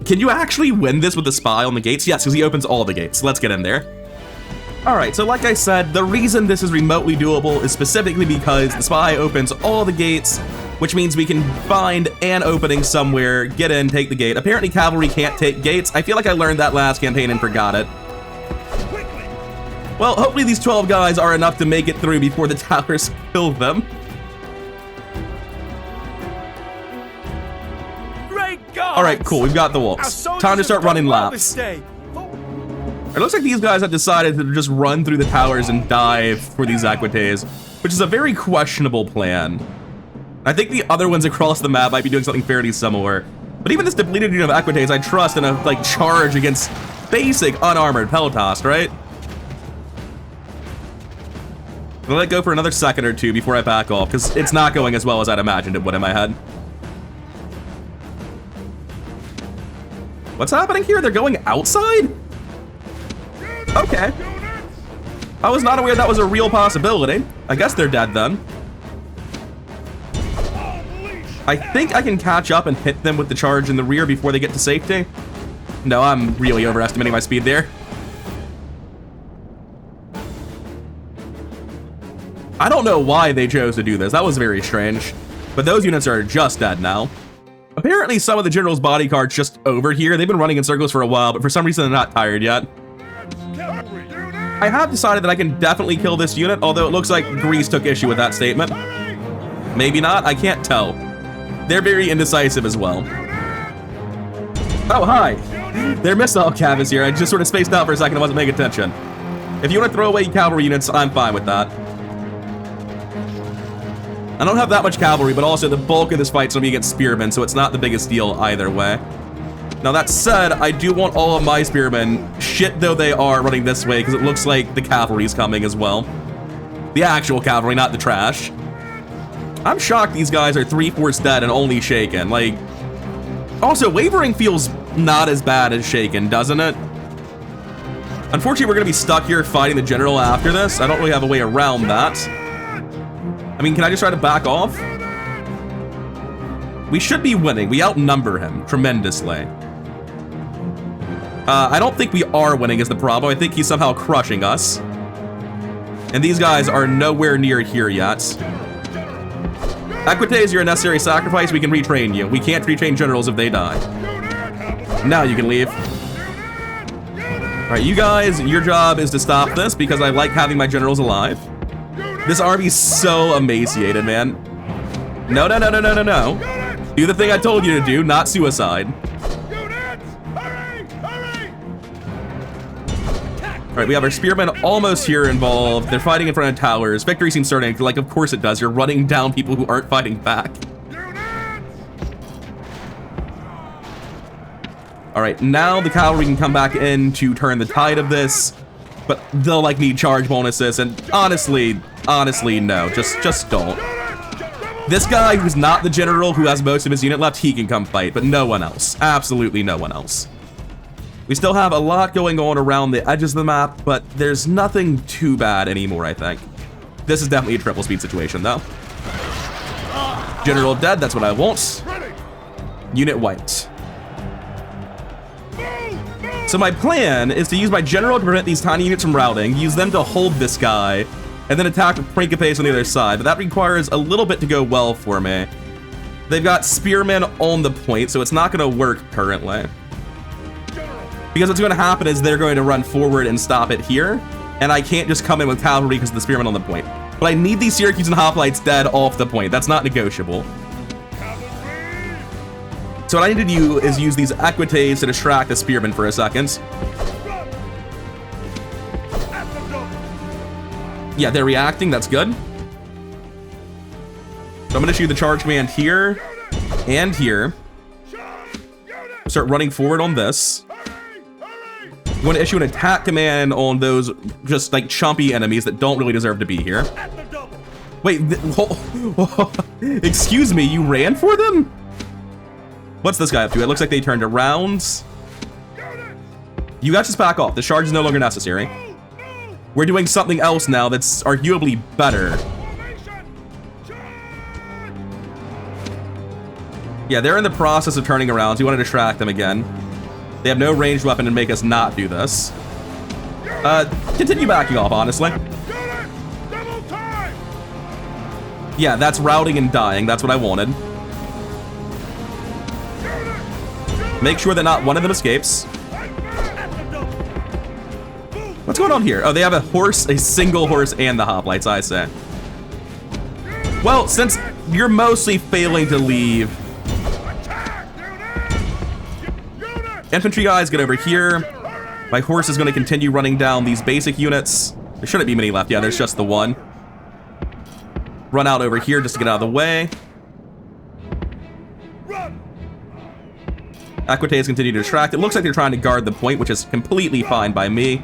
can you actually win this with the spy on the gates? Yes, because he opens all the gates. Let's get in there. Alright, so like I said, the reason this is remotely doable is specifically because the spy opens all the gates, which means we can find an opening somewhere, get in, take the gate. Apparently cavalry can't take gates. I feel like I learned that last campaign and forgot it. Well, hopefully these 12 guys are enough to make it through before the towers kill them. Alright, cool, we've got the walls. Time to start running laps. It looks like these guys have decided to just run through the towers and dive for these equites, which is a very questionable plan. I think the other ones across the map might be doing something fairly similar. But even this depleted unit of equites, I trust in a, like, charge against basic unarmored Peltas, right? I'll let go for another second or two before I back off, because it's not going as well as I'd imagined it would in my head. What's happening here? They're going outside? Okay. I was not aware that was a real possibility. I guess they're dead then. I think I can catch up and hit them with the charge in the rear before they get to safety. No, I'm really overestimating my speed there. I don't know why they chose to do this. That was very strange. But those units are just dead now. Apparently some of the general's bodyguards just over here. They've been running in circles for a while, but for some reason they're not tired yet. I have decided that I can definitely kill this unit, although it looks like Greece took issue with that statement. Maybe not, I can't tell. They're very indecisive as well. Oh, hi. They're missile cav is here. I just sort of spaced out for a second and wasn't paying attention. If you want to throw away cavalry units, I'm fine with that. I don't have that much cavalry, but also the bulk of this fight's gonna be against spearmen, so it's not the biggest deal either way. Now that said, I do want all of my spearmen, shit though they are, running this way, because it looks like the cavalry's coming as well. The actual cavalry, not the trash. I'm shocked these guys are 3/4 dead and only shaken. Like, also, wavering feels not as bad as shaken, doesn't it? Unfortunately, we're gonna be stuck here fighting the general after this. I don't really have a way around that. I mean, can I just try to back off? We should be winning. We outnumber him tremendously. I don't think we are winning is the problem. I think he's somehow crushing us. And these guys are nowhere near here yet. Equites, you're a necessary sacrifice. We can retrain you. We can't retrain generals if they die. Now you can leave. All right, you guys, your job is to stop this because I like having my generals alive. This army's so emaciated, man. No, no, no, no, no, no, no. Do the thing I told you to do, not suicide. All right, we have our spearmen almost here involved. They're fighting in front of towers. Victory seems certain, like of course it does. You're running down people who aren't fighting back. All right, now the cavalry can come back in to turn the tide of this, but they'll like need charge bonuses, and honestly, no, just don't. This guy who's not the general, who has most of his unit left, he can come fight, but no one else. Absolutely no one else. We still have a lot going on around the edges of the map, but there's nothing too bad anymore, I think. This is definitely a triple speed situation, though. General dead, that's what I want. Unit wiped. So my plan is to use my general to prevent these tiny units from routing, use them to hold this guy, and then attack with Principes on the other side, but that requires a little bit to go well for me. They've got spearmen on the point, so it's not going to work currently. Because what's going to happen is they're going to run forward and stop it here, and I can't just come in with cavalry because of the spearmen on the point. But I need these Syracuse and hoplites dead off the point. That's not negotiable. So what I need to do is use these equites to distract the spearmen for a second. Yeah, they're reacting. That's good. So I'm going to shoot the charge command here and here. Start running forward on this. I'm going to issue an attack command on those just like chumpy enemies that don't really deserve to be here. Wait, excuse me, you ran for them? What's this guy up to? It looks like they turned around. You guys just back off. The charge is no longer necessary. We're doing something else now that's arguably better. Yeah, they're in the process of turning around, so you want to distract them again. They have no ranged weapon to make us not do this. Continue backing off, honestly. Yeah, that's routing and dying. That's what I wanted. Make sure that not one of them escapes. What's going on here? Oh, they have a horse, a single horse, and the hoplites, I say. Well, since you're mostly failing to leave, infantry guys, get over here. My horse is going to continue running down these basic units. There shouldn't be many left. Yeah, there's just the one. Run out over here just to get out of the way. Equites continue to distract. It looks like they're trying to guard the point, which is completely fine by me.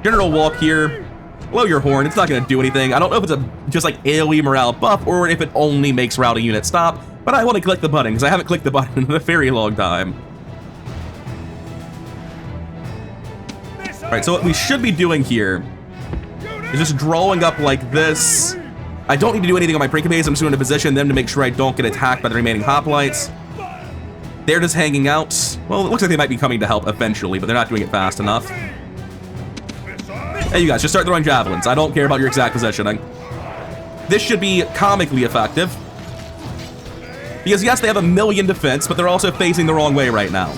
General walk here. Blow your horn. It's not going to do anything. I don't know if it's a just like AoE morale buff or if it only makes routing units stop, but I want to click the button because I haven't clicked the button in a very long time. Alright, so what we should be doing here is just drawing up like this. I don't need to do anything on my Principes. I'm just going to position them to make sure I don't get attacked by the remaining hoplites. They're just hanging out. Well, it looks like they might be coming to help eventually, but they're not doing it fast enough. Hey, you guys, just start throwing javelins. I don't care about your exact positioning. This should be comically effective. Because, yes, they have 1,000,000 defense, but they're also facing the wrong way right now.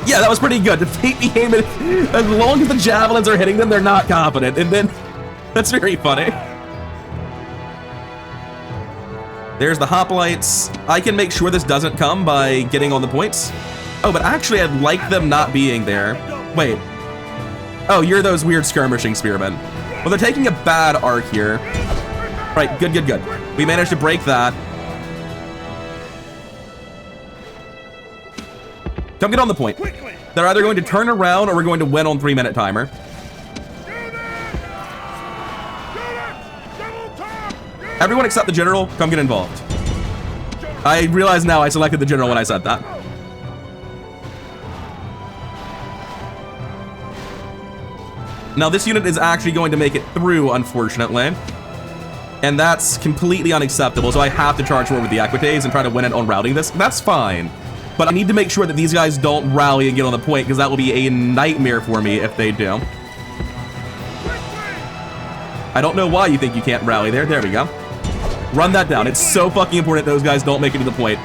Yeah, that was pretty good. Defeat the aim, as long as the javelins are hitting them, they're not confident. And then, that's very funny. There's the hoplites. I can make sure this doesn't come by getting on the points. Oh, but actually, I'd like them not being there. Wait. Oh, you're those weird skirmishing spearmen. Well, they're taking a bad arc here. Right, good, good, good. We managed to break that. Come get on the point. They're either going to turn around or we're going to win on 3-minute timer. Everyone except the general, come get involved. I realize now I selected the general when I said that. Now this unit is actually going to make it through, unfortunately. And that's completely unacceptable, so I have to charge forward with the Equites and try to win it on routing this. That's fine. But I need to make sure that these guys don't rally and get on the point, because that will be a nightmare for me if they do. I don't know why you think you can't rally there. There we go. Run that down. It's so fucking important those guys don't make it to the point.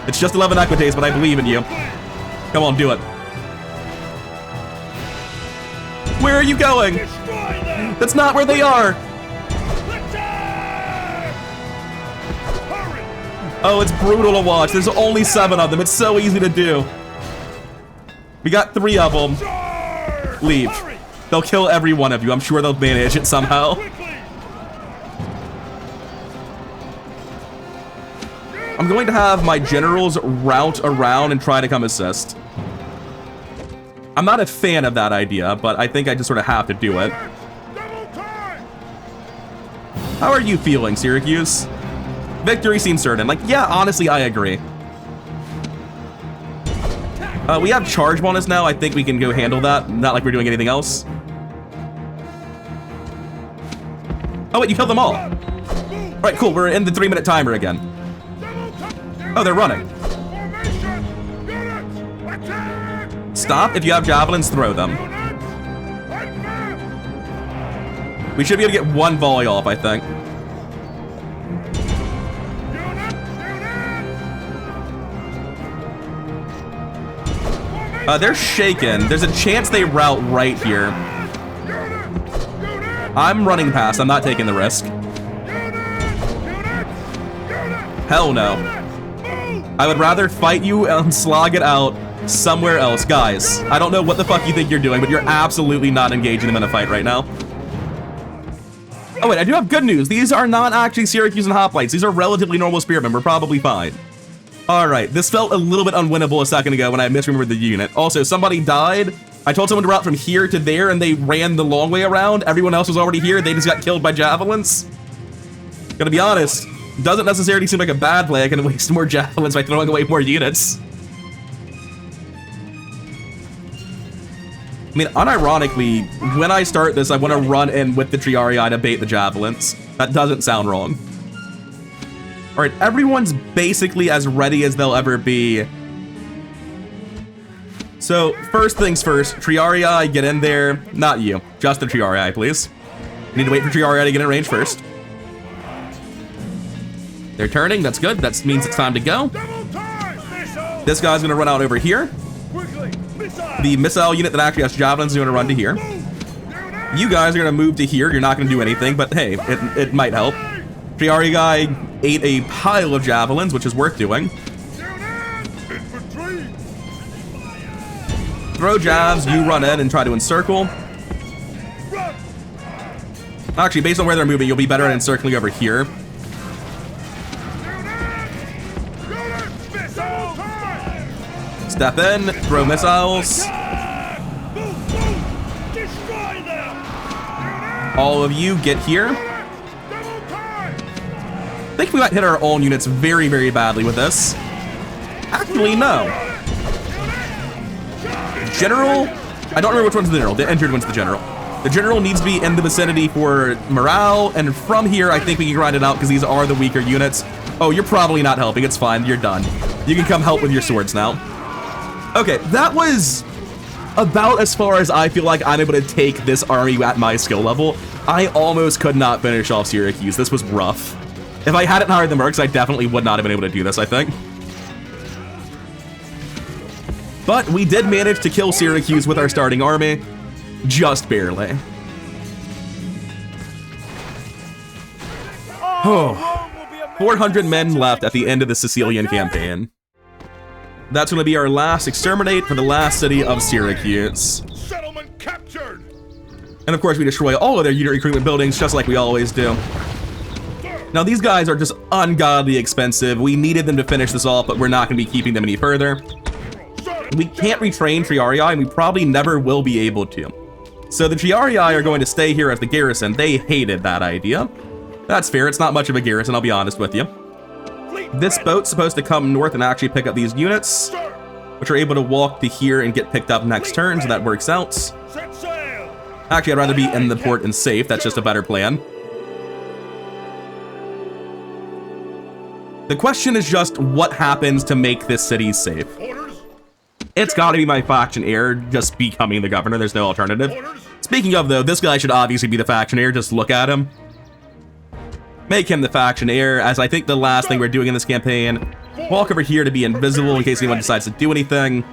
It's just 11 Equites, but I believe in you. Come on, do it. Where are you going? That's not where they are. Oh, it's brutal to watch. There's only 7 of them. It's so easy to do. We got 3 of them. Leave. They'll kill every one of you. I'm sure they'll manage it somehow. I'm going to have my generals route around and try to come assist. I'm not a fan of that idea, but I think I just sort of have to do it. How are you feeling, Syracuse? Victory seems certain. Like, yeah, honestly, I agree. We have charge bonus now. I think we can go handle that. Not like we're doing anything else. Oh, wait, you killed them all. All right, cool. We're in the 3-minute timer again. Oh, they're running. Stop. If you have javelins, throw them. We should be able to get one volley off, I think. They're shaken. There's a chance they route right here. I'm running past. I'm not taking the risk. Hell no. I would rather fight you and slog it out somewhere else. Guys, I don't know what the fuck you think you're doing, but you're absolutely not engaging them in a fight right now. Oh wait, I do have good news. These are not actually Syracuse and hoplites. These are relatively normal spearmen. We're probably fine. All right, this felt a little bit unwinnable a second ago when I misremembered the unit. Also, somebody died. I told someone to route from here to there, and they ran the long way around. Everyone else was already here. They just got killed by javelins. Gonna be honest, doesn't necessarily seem like a bad play. I can waste more javelins by throwing away more units. I mean, unironically, when I start this, I want to run in with the Triarii to bait the javelins. That doesn't sound wrong. All right, everyone's basically as ready as they'll ever be. So, first things first, Triarii, get in there. Not you, just the Triarii, please. Need to wait for Triarii to get in range first. They're turning, that's good. That means it's time to go. This guy's gonna run out over here. The missile unit that actually has javelins is gonna run to here. You guys are gonna move to here. You're not gonna do anything, but hey, it might help. Triarii guy ate a pile of javelins, which is worth doing. Throw jabs, you run in and try to encircle. Actually, based on where they're moving, you'll be better at encircling over here. Step in, throw missiles. All of you get here. I think we might hit our own units very, very badly with this. Actually, no. General, I don't remember which one's the general. The injured one's the general. The general needs to be in the vicinity for morale, and from here, I think we can grind it out because these are the weaker units. Oh, you're probably not helping. It's fine. You're done. You can come help with your swords now. Okay, that was about as far as I feel like I'm able to take this army at my skill level. I almost could not finish off Syracuse. This was rough. If I hadn't hired the mercs, I definitely would not have been able to do this, I think. But we did manage to kill Syracuse with our starting army. Just barely. Oh, 400 men left at the end of the Sicilian campaign. That's going to be our last exterminate for the last city of Syracuse. Settlement captured. And of course, we destroy all of their unit recruitment buildings, just like we always do. Now, these guys are just ungodly expensive. We needed them to finish this off, but we're not going to be keeping them any further. We can't retrain Triarii, and we probably never will be able to. So the Triarii are going to stay here as the garrison. They hated that idea. That's fair. It's not much of a garrison, I'll be honest with you. This boat's supposed to come north and actually pick up these units, which are able to walk to here and get picked up next turn, so that works out. Actually, I'd rather be in the port and safe. That's just a better plan. The question is just what happens to make this city safe. It's got to be my faction heir just becoming the governor. There's no alternative. Speaking of, though, this guy should obviously be the faction heir. Just look at him. Make him the faction heir, as I think the last thing we're doing in this campaign. Walk over here to be invisible in case anyone decides to do anything.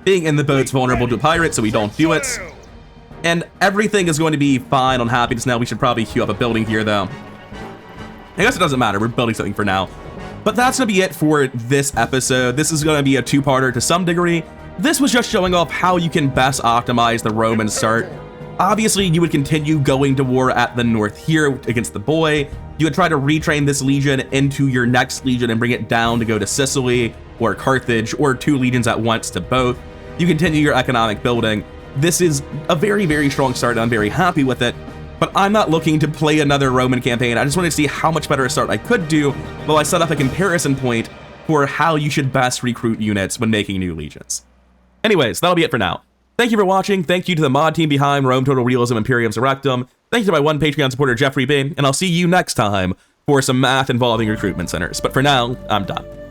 Being in the boat's vulnerable to a pirate, so we don't do it. And everything is going to be fine on happiness now. We should probably queue up a building here, though. I guess it doesn't matter. We're building something for now. But that's going to be it for this episode. This is going to be a two-parter to some degree. This was just showing off how you can best optimize the Roman start. Obviously, you would continue going to war at the north here against the boy. You would try to retrain this legion into your next legion and bring it down to go to Sicily or Carthage, or 2 legions at once to both. You continue your economic building. This is a very, very strong start, and I'm very happy with it. but I'm not looking to play another Roman campaign. I just wanted to see how much better a start I could do while I set up a comparison point for how you should best recruit units when making new legions. Anyways, that'll be it for now. Thank you for watching. Thank you to the mod team behind Rome Total Realism Imperium Surrectum. Thank you to my one Patreon supporter, Jeffrey B. And I'll see you next time for some math involving recruitment centers. But for now, I'm done.